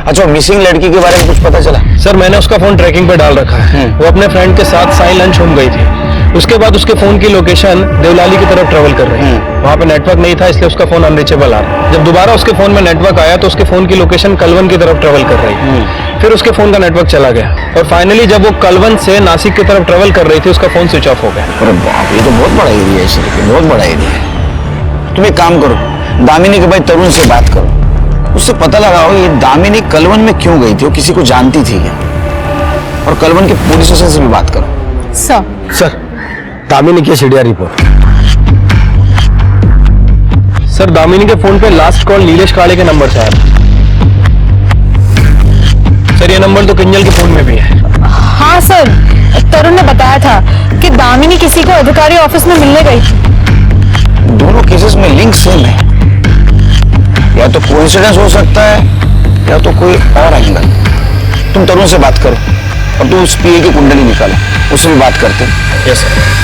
अच्छा मिसिंग लड़की के बारे में कुछ पता चला? सर मैंने उसका फोन ट्रैकिंग पे डाल रखा है। वो अपने फ्रेंड के साथ साई लंच होम गई थी। उसके बाद उसके फोन की लोकेशन देवलाली की तरफ ट्रेवल कर रही है। वहां पे नेटवर्क नहीं था, इसलिए उसका फोन अनरीचेबल आ रहा है। जब दोबारा उसके फोन में नेटवर्क आया तो उसके फोन की लोकेशन कलवन की तरफ ट्रेवल कर रही है। फिर उसके फोन का नेटवर्क चला गया और फाइनली जब वो कलवन से नासिक की तरफ ट्रेवल कर रही थी उसका फोन स्विच ऑफ हो गया। अरे बाप, ये तो बहुत बड़ा एरिया है, इसलिए बहुत बड़ा एरिया है। तुम एक काम करो, दामिनी के भाई तरुण से बात करो, उससे पता लगाओ ये दामिनी कलवन में क्यों गई थी, वो किसी को जानती थी क्या? और कलवन के पुलिस स्टेशन से भी बात करो। सर दामिनी की सीडीआर रिपोर्ट। सर दामिनी के फोन पे लास्ट कॉल नीलेश काले के नंबर से आया। सर ये नंबर तो किंजल के फोन में भी है। हाँ सर, तरुण ने बताया था कि दामिनी किसी को अधिकारी ऑफिस में मिलने गई थी। दोनों केसेस में लिंक सेम है। या तो कोइंसिडेंस हो सकता है या तो कोई और एंगल। तुम तरुण से बात करो और तू उस पीए की कुंडली निकालो, उससे भी बात करते हैं। Yes sir.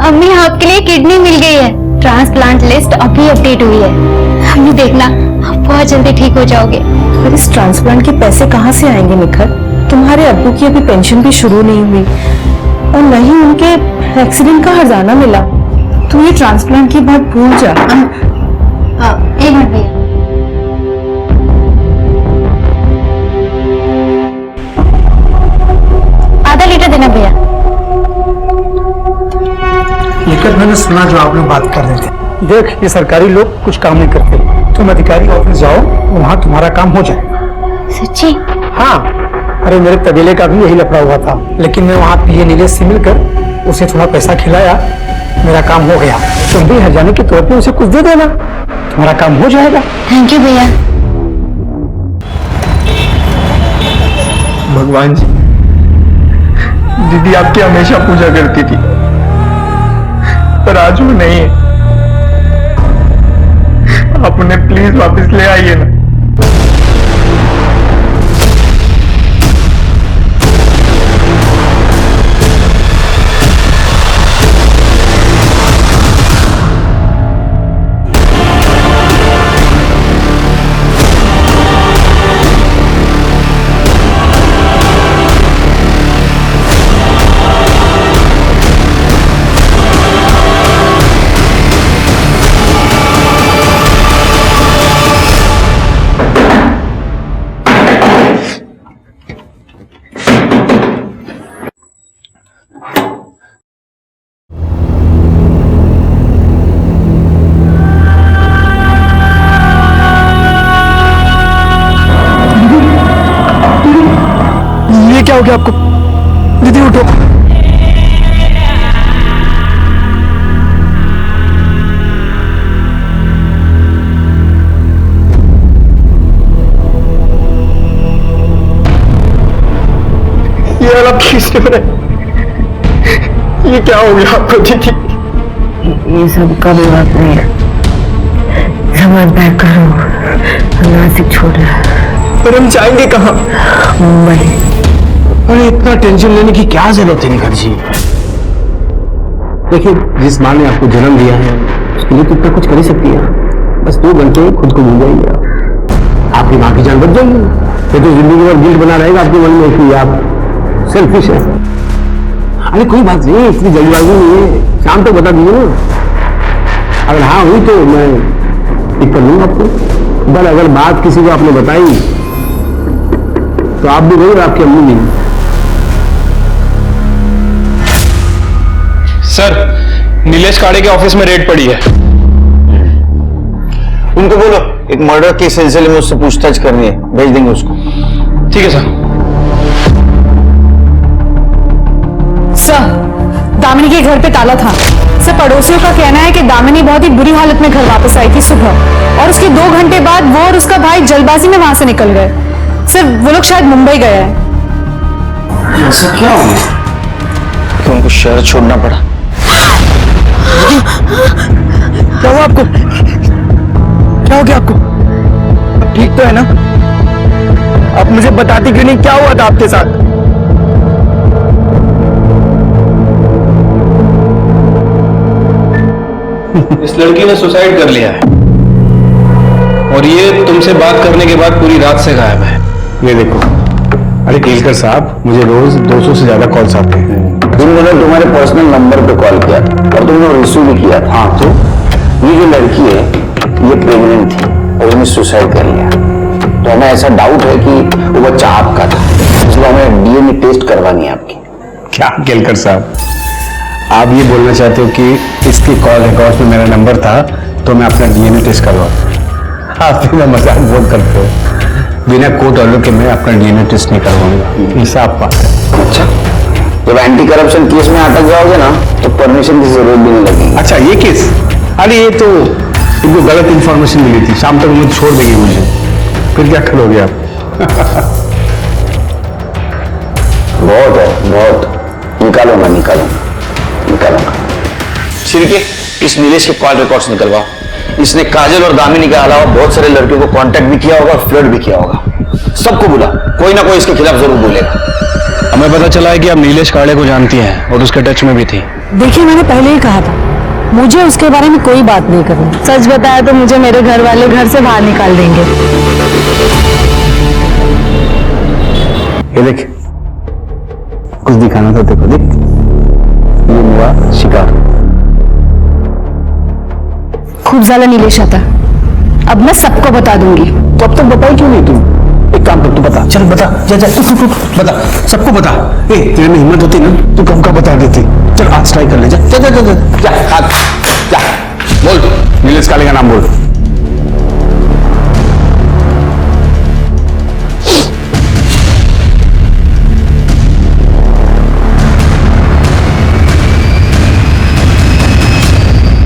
अम्मी आपके लिए किडनी मिल गई है। ट्रांसप्लांट लिस्ट अभी अपडेट हुई है। अम्मी देखना, आप बहुत जल्दी ठीक हो जाओगे। पर इस ट्रांसप्लांट के पैसे कहाँ से आएंगे निखर? तुम्हारे अब्बू की अभी पेंशन भी शुरू नहीं हुई और न ही उनके एक्सीडेंट का हर्जाना मिला। तू ये ट्रांसप्लांट की बात भूल जा। एक मिनट भैया। आधा लीटर देना भैया। लेकिन मैंने सुना जो आप लोग बात कर रहे थे। देख ये सरकारी लोग कुछ काम नहीं करते, तुम अधिकारी ऑफिस जाओ, वहां तुम्हारा काम हो जाएगा। सच्ची? हाँ, अरे मेरे तबेले का भी यही लफड़ा हुआ था, लेकिन मैं वहाँ पीए नीलेश से मिलकर उसे थोड़ा पैसा खिलाया, मेरा काम हो गया। तुम भी हर्जाने के तौर पे उसे कुछ दे देना, तुम्हारा काम हो जाएगा। थैंक यू भैया। भगवान जी, दीदी आपकी हमेशा पूजा करती थी पर आज वो नहीं है। आप उन्हें प्लीज वापस ले आइए ना। हो गया आपको? दीदी उठो। ये वाला किसने बनाया? ये क्या हो गया आपको दीदी? ये सब कभी बात नहीं है। सामान पैक करो, हम नासिक छोड़ रहे हैं। पर हम जाएंगे कहाँ? मुंबई। अरे इतना टेंशन लेने की क्या जरूरत है निखत जी? देखिए, जिस माँ ने आपको जन्म दिया है उसके लिए तो इतना कुछ कर ही सकती है। बस 2 घंटे खुद को भूल जाइए आप, आपकी माँ की जान बच जाएगी। ये तो जिंदगी भर गिल्ट बना रहेगा आपके मन में कि आप सेल्फिश है। अरे कोई बात नहीं, इतनी जल्दबाजी नहीं है, शाम तक बता दीजिए ना। अगर हाँ हुई तो मैं पिक कर लूंगा आपको, पर अगर बात किसी को आपने बताई तो आप भी नहीं और आपकी अम्मी भी। सर, नीलेश काड़े के ऑफिस में रेड पड़ी है। उनको बोलो एक मर्डर के सिलसिले में उससे पूछताछ करनी है, भेज देंगे उसको। ठीक है सर। सर, दामिनी के घर पे ताला था। सर, पड़ोसियों का कहना है कि दामिनी बहुत ही बुरी हालत में घर वापस आई थी सुबह, और उसके 2 घंटे बाद वो और उसका भाई जल्दबाजी में वहां से निकल गए। सर, वो लोग शायद मुंबई गए हैं। ऐसा क्या हो गया कि उनको शहर छोड़ना पड़ा? क्या हुआ आपको? क्या हो गया आपको? ठीक तो है ना? आप मुझे बताती क्यों नहीं, क्या हुआ था आपके साथ? इस लड़की ने सुसाइड कर लिया है और ये तुमसे बात करने के बाद पूरी रात से गायब है। ये देखो, अरे केलकर साहब, मुझे रोज 200 से ज्यादा कॉल्स आते हैं। जिन्होंने तुम्हारे पर्सनल नंबर पे कॉल किया और तुमने रिसीव भी किया था। हाँ, तो ये जो लड़की है ये प्रेग्नेंट थी और उसने सुसाइड कर लिया। तो हमें ऐसा डाउट है कि वो बच्चा आपका था, इसलिए हमें डीएनए टेस्ट करवानी है आपकी। क्या केलकर साहब, आप ये बोलना चाहते हो कि इसके कॉल रिकॉर्ड्स में मेरा नंबर था तो मैं अपना डीएनए टेस्ट करवाऊं? आप तो मजाक बहुत करते हो। बिना कोर्ट ऑर्डर के मैं अपना डीएनए टेस्ट नहीं करवाऊंगा, ये साफ बात है। अच्छा, जब एंटी करप्शन केस में अटक जाओगे ना तो परमिशन की जरूरत भी नहीं लगेगी। अच्छा, ये केस? अरे ये तो इनको गलत इंफॉर्मेशन मिली थी, शाम तक मुझे छोड़ देगी मुझे, फिर क्या करोगे आप? बहुत है, बहुत। निकालूंगा निकालूंगा निकालूंगा। छिड़के इस नीलेश के कॉल रिकॉर्ड्स निकलवाओ। इसने काजल और दामिनी के अलावा बहुत सारे लड़कियों को कांटेक्ट भी किया होगा और फ्लर्ट भी किया होगा। सबको बुला, कोई ना कोई इसके खिलाफ जरूर बोलेगा। हमें पता चला है कि आप नीलेश काड़े को जानती हैं और उसके टच में भी थी। देखिए, मैंने पहले ही कहा था मुझे उसके बारे में कोई बात नहीं करनी। सच बताया तो मुझे मेरे घर वाले घर से बाहर निकाल देंगे। ये देख, कुछ दिखाना था देखो, देख ये मेरा शिकार। खूब ज्यादा नीलेश आता है। अब मैं सबको बता दूंगी। तो अब तक बताई क्यों नहीं तुम? एक काम कर, तू बता, चल बता, जा जा तू बता, सबको बता। ए, तेरे में हिम्मत होती ना तू कम का बता देती। चल आज ट्राई कर ले, जा जा जा जा जा, हाथ जा, बोल नीलेश काले का नाम बोल।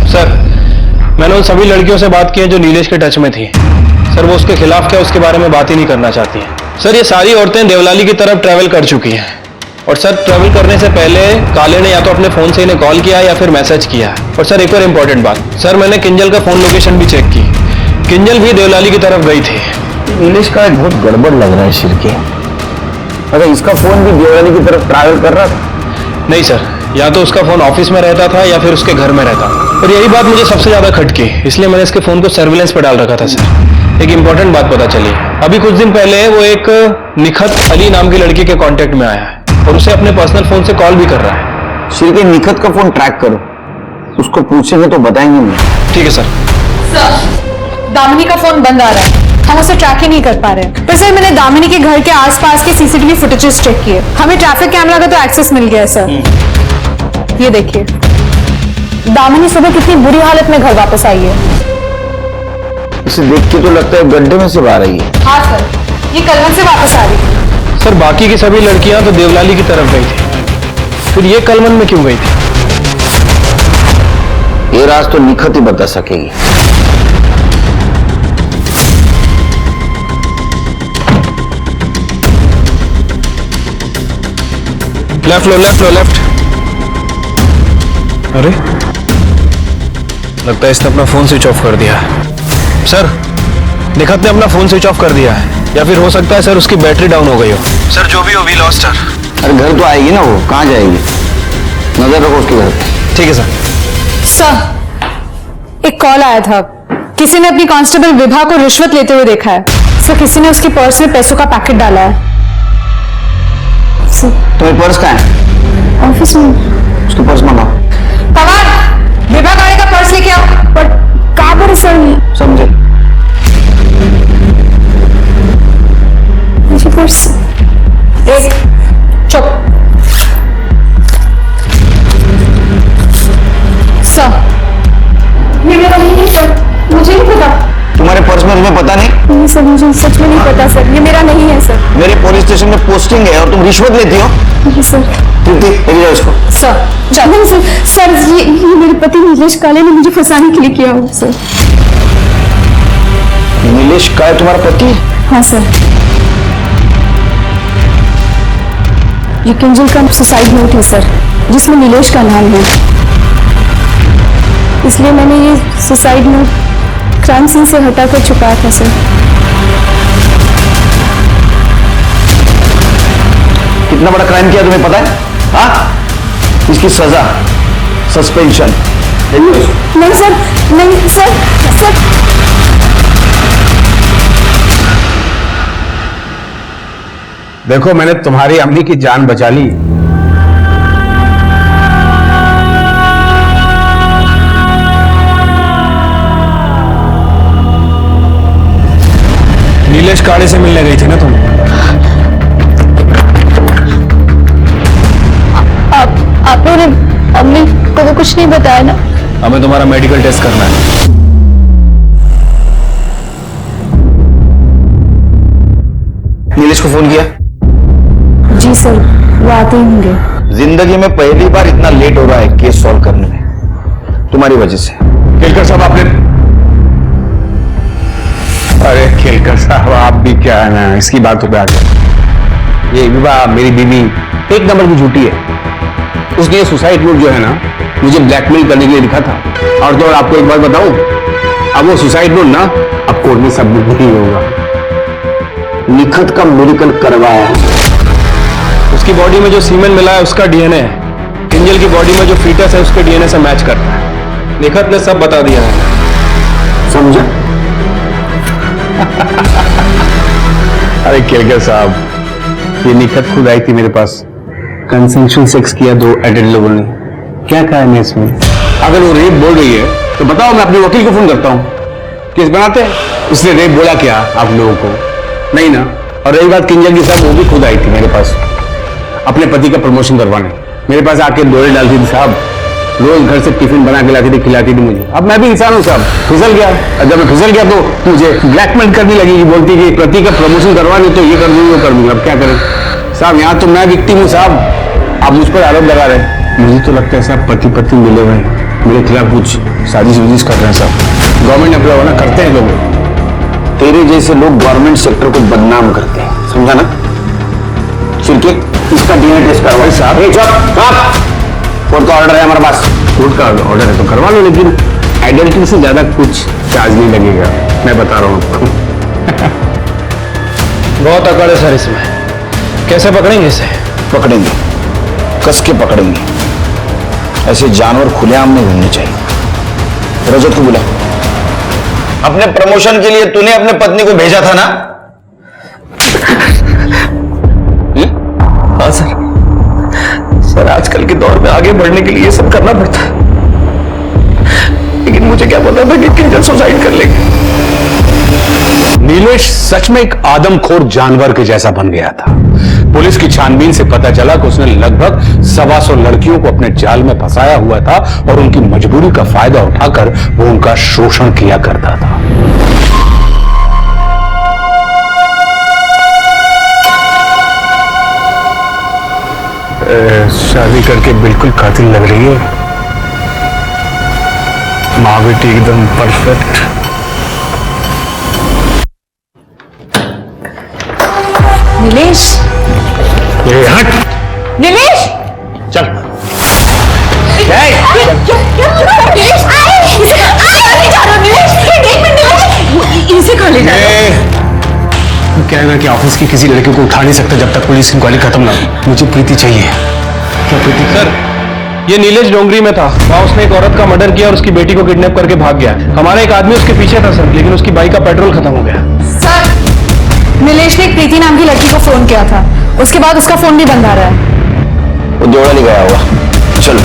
सर, मैंने उन सभी लड़कियों से बात की है जो नीलेश के टच में थी। सर, वो उसके खिलाफ क्या उसके बारे में बात ही नहीं करना चाहती हैं। सर, ये सारी औरतें देवलाली की तरफ ट्रैवल कर चुकी हैं और सर, ट्रैवल करने से पहले काले ने या तो अपने फोन से इन्हें कॉल किया या फिर मैसेज किया। और सर, एक और इम्पोर्टेंट बात, सर मैंने किंजल का फोन लोकेशन भी चेक की, किंजल भी देवलाली की तरफ गई थी। नीलेश का बहुत गड़बड़ लग रहा है शिरके। अगर इसका फोन भी देवलाली की तरफ ट्रैवल कर रहा था? नहीं सर, या तो उसका फोन ऑफिस में रहता था या फिर उसके घर में रहता। और यही बात मुझे सबसे ज्यादा खटकी, इसलिए मैंने इसके फोन को सर्विलेंस पर डाल रखा था। सर, एक इंपॉर्टेंट बात पता चली, अभी कुछ दिन पहले वो एक निखत अली नाम की लड़की के कांटेक्ट में आया है और उसे अपने पर्सनल फोन से कॉल भी कर रहा है। शिरके, निखत का फोन ट्रैक करो, उसको पूछेंगे तो बताएंगे नहीं। ठीक है सर। सर, दामिनी का फोन बंद आ रहा है, हम उसे ट्रैक ही नहीं कर पा रहे। पर सर, मैंने दामिनी के घर के आसपास के सीसीटीवी फुटेजेस चेक किए, हमें ट्रैफिक कैमरा का तो एक्सेस मिल गया है सर। ये देखिए, दामिनी सुबह कितनी बुरी हालत में घर वापस आई है। इसे देख के तो लगता है गड्ढे में से बाहर आई है। हाँ सर, ये कलवन से वापस आ रही है। सर बाकी की सभी लड़कियां तो देवलाली की तरफ गई थी, फिर ये कलमन में क्यों गई थी? ये राज तो निखत ही बता सकेगी। लेफ्ट लो, लेफ्ट लो, लेफ्ट। अरे लगता है इसने अपना फोन स्विच ऑफ कर दिया है। सर निखत ने अपना फोन स्विच ऑफ कर दिया है, या फिर हो सकता है सर उसकी बैटरी डाउन हो गई हो। सर जो भी हो, वी लॉस्ट सर। अरे घर तो आएगी ना, वो कहाँ जाएगी? नजर रखो उसके घर पे। ठीक है सर। सर एक कॉल आया था, किसी ने अपनी कांस्टेबल विभा को रिश्वत लेते हुए देखा है। सर किसी ने उसके पर्स में पैसों का पैकेट डाला है। तुम्हें पर्स कहाँ है? ऑफिस में। उसके पर्स मंगाओ। पवार विभा गाड़ी का पर्स लेके आओ। पर कहाँ पर है सर? समझे? मुझे पर्स। एक चुप। सर ये मेरा नहीं है सर, मुझे नहीं पता। तुम्हारे पर्स में तुम्हें पता नहीं? नहीं सर, मुझे सच में नहीं पता सर, ये मेरा नहीं है सर। मेरे पुलिस स्टेशन में पोस्टिंग है और तुम रिश्वत लेती हो? नहीं सर। लेके जाओ इसको। सर नहीं सर, सर ये मेरे पति नीलेश काले ने मुझे फंसाने के लिए किया हो सर। नीलेश काले तुम्हारा पति? हाँ सर। ये किंजल का सुसाइड नोट है सर, जिसमें नीलेश का नाम है, इसलिए मैंने ये सुसाइड नोट क्राइम सीन से हटाकर छुपाया था सर। कितना बड़ा क्राइम किया तुम्हें पता है? हाँ, इसकी सजा सस्पेंशन। नहीं सर, नहीं सर, सर। देखो मैंने तुम्हारी अम्मी की जान बचा ली। नीलेश काले से मिलने गई थी ना तुम? आप लोगों ने अम्मी को तो कुछ नहीं बताया ना? हमें तुम्हारा मेडिकल टेस्ट करना है। नीलेश को फोन किया? जी सर, वो आते ही होंगे। जिंदगी में पहली बार इतना लेट हो रहा है केस सॉल्व करने में, तुम्हारी वजह से। केलकर साहब आपने, अरे केलकर साहब आप भी क्या है ना, इसकी बातों पे आ गए। ये विवाह मेरी बीवी एक नंबर की झूठी है। उसने ये सुसाइड नोट जो है ना मुझे ब्लैकमेल करने के लिए लिखा था। और तो और आपको एक बात बताऊं, अब वो सुसाइड नोट ना अब कोर्ट में सबमिट नहीं होगा। निखत का मेडिकल करवाया है। उसकी बॉडी में जो सीमेंट मिला है उसका डीएनए है, किंजल की बॉडी में जो फीटस है उसके डीएनए से मैच करता है। निखत ने सब बता दिया है। समझा? अरे केलकर साहब, ये निखत खुद आई थी मेरे पास, कंसेंशुअल सेक्स किया दो एडल्ट लोगों ने। क्या कहा है इसमें? अगर वो रेप बोल रही है तो बताओ, मैं अपने वकील को फोन करता हूँ, केस बनाते हैं। उसने रेप बोला क्या आप लोगों को? नहीं ना। और रही बात किंजल की साहब, वो भी खुद आई थी मेरे पास अपने पति का प्रमोशन करवाने। मेरे पास आके डोरे डालती थी साहब, रोज घर से टिफिन बना के लाती थी, खिलाती थी मुझे। अब मैं भी इंसान हूँ साहब, फिसल गया। जब मैं फिसल गया तो मुझे ब्लैकमेल करने लगी, बोलती कि पति का प्रमोशन करवाने तो ये कर दूंगी वो कर दूंगी। अब क्या करें साहब, यहाँ तो मैं विक्टिम हूँ साहब, आप मुझ पर आरोप लगा रहे हैं। मुझे तो लगता है साहब पति पत्नी मिले हुए हैं, मेरे खिलाफ कुछ साजिश वजिश कर रहे हैं साहब। गवर्नमेंट एम्प्लॉय होना करते हैं लोग। तेरे जैसे लोग गवर्नमेंट सेक्टर को बदनाम करते हैं, समझा ना? चिरके इसका डीएनए टेस्ट करवाओ साहब। कोर्ट का ऑर्डर है हमारे पास। कोर्ट का ऑर्डर है तो करवा लो, लेकिन आइडेंटिटी से ज्यादा कुछ चार्ज नहीं लगेगा, मैं बता रहा हूँ आपको। बहुत अकड़ है सर इसमें, कैसे पकड़ेंगे इसे? पकड़ेंगे, कस के पकड़ेंगे। ऐसे जानवर खुलेआम में घूमने चाहिए। रजत को बुला। अपने प्रमोशन के लिए तूने अपने पत्नी को भेजा था ना? हाँ सर। सर आजकल के दौर में आगे बढ़ने के लिए ये सब करना पड़ता है, लेकिन मुझे क्या पता था कि किंजल सुसाइड कर लेगी। नीलेश सच में एक आदमखोर जानवर के जैसा बन गया था। पुलिस की छानबीन से पता चला कि उसने लगभग 125 लड़कियों को अपने जाल में फंसाया हुआ था और उनकी मजबूरी का फायदा उठाकर वो उनका शोषण किया करता था। शादी करके बिल्कुल कातिल लग रही है। माँ बेटी एकदम परफेक्ट। नीलेश, ये हट। नीलेश, चल। इसे कहाँ ले जा रहे हो? क्या है ना कि ऑफिस की किसी लड़के को उठा नहीं सकता जब तक पुलिस की इंक्वायरी खत्म ना हो। मुझे प्रीति चाहिए। क्या प्रीति? सर, ये नीलेश डोंगरी में था। वहाँ उसने एक औरत का मर्डर किया और उसकी बेटी को किडनैप करके भाग गया। हमारा एक आदमी उसके पीछे था सर, लेकिन उसकी बाइक का पेट्रोल खत्म हो गया। सर, नीलेश ने एक प्रीति नाम की लड़की को फोन किया था, उसके बाद उसका फोन भी बंद आ रहा है। वो जोड़ा नहीं गया होगा। चलो।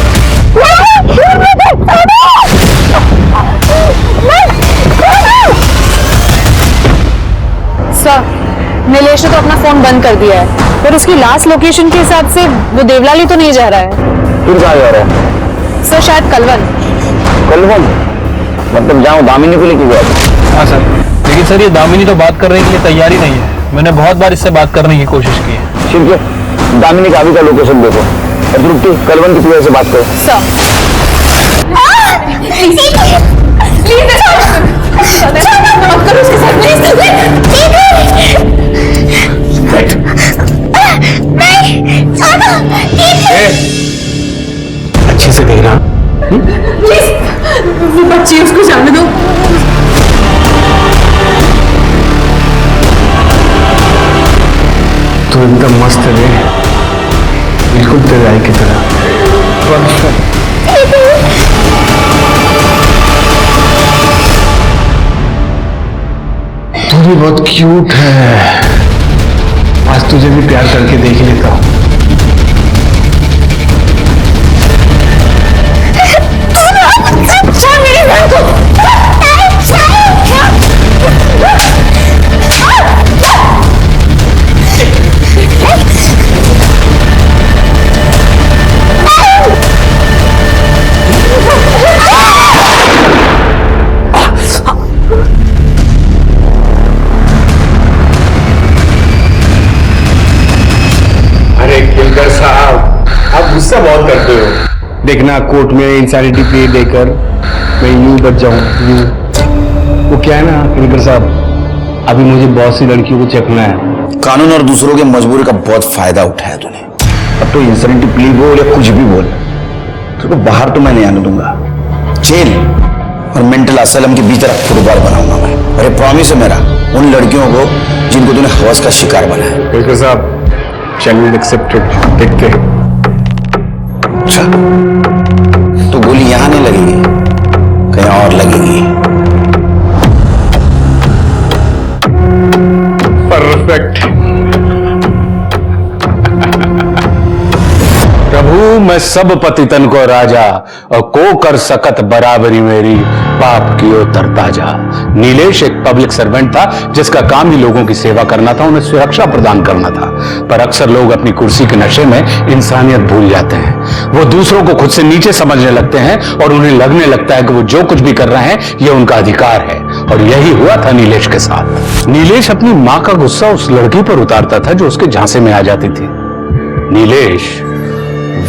सर, नीलेश ने तो अपना फोन बंद कर दिया है, पर उसकी लास्ट लोकेशन के हिसाब से वो देवलाली तो नहीं जा रहा है। फिर कहाँ जा रहा है? सर, शायद कलवन। कलवन? मतलब जहाँ दामिनी को लेके गया था? हाँ सर, लेकिन सर ये दामिनी तो बात करने के लिए तैयार ही नहीं है। मैंने बहुत बार इससे बात करने की कोशिश की है। ठीक है, दामिनी का अभी का लोकेशन देखो और तृप्ति कलवन की पूरे से बात करो। अच्छे से कहना। प्लीज, वो बच्ची उसको जाने दो। तो एकदम मस्त है रे, बिल्कुल तेरे आई की तरह। तू भी बहुत क्यूट है। आज तुझे भी प्यार करके देख ही लेता हूँ। गुस्सा बहुत करते हो। देखना कोर्ट में इंसैनिटी प्ली देकर मैं यूं बच जाऊं। यूं वो क्या है ना किलकर साहब, अभी मुझे बहुत सी लड़कियों को चखना है। कानून और दूसरों की मजबूरी का बहुत फायदा उठाया तूने। अब तो इंसैनिटी प्ली बोल या कुछ भी बोल, तेरे को बाहर तो मैं नहीं आने दूंगा। जेल और मेंटल असलम के बीच तरफ फुटबॉल बनाऊंगा मैं। अरे प्रॉमिस है मेरा उन लड़कियों को जिनको तूने हवस का शिकार बनाया। किलकर साहब, चैलेंज एक्सेप्टेड। देख के अच्छा, तो गोली यहां नहीं लगेगी, कहीं और लगेगी। परफेक्ट। प्रभु मैं सब पतितन को राजा और को कर सकत बराबरी मेरी, पाप कियो तरता जा। नीलेश एक पब्लिक सर्वेंट था जिसका काम ही लोगों की सेवा करना था, उन्हें सुरक्षा प्रदान करना था। पर अक्सर लोग अपनी कुर्सी के नशे में इंसानियत भूल जाते हैं। वो दूसरों को खुद से नीचे समझने लगते हैं और उन्हें लगने लगता है कि वो जो कुछ भी कर रहे हैं ये उनका अधिकार है। और यही हुआ था नीलेश के साथ। नीलेश अपनी मां का गुस्सा उस लड़की पर उतारता था जो उसके झांसे में आ जाती थी। नीलेश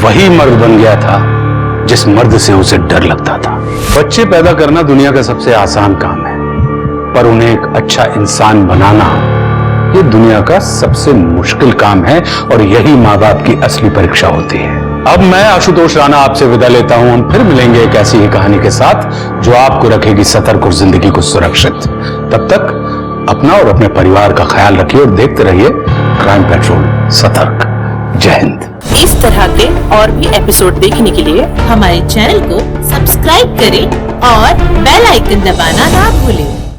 वही मर्द बन गया था जिस मर्द से उसे डर लगता था। बच्चे पैदा करना दुनिया का सबसे आसान काम है, पर उन्हें एक अच्छा इंसान बनाना ये दुनिया का सबसे मुश्किल काम है। और यही माँ बाप की असली परीक्षा होती है। अब मैं आशुतोष राणा आपसे विदा लेता हूं। हम फिर मिलेंगे एक ऐसी ही कहानी के साथ जो आपको रखेगी सतर्क और जिंदगी को सुरक्षित। तब तक अपना और अपने परिवार का ख्याल रखिए और देखते रहिए क्राइम पेट्रोल सतर्क। जय हिंद। इस तरह के और भी एपिसोड देखने के लिए हमारे चैनल को सब्सक्राइब करें और बेल आइकन दबाना ना भूलें।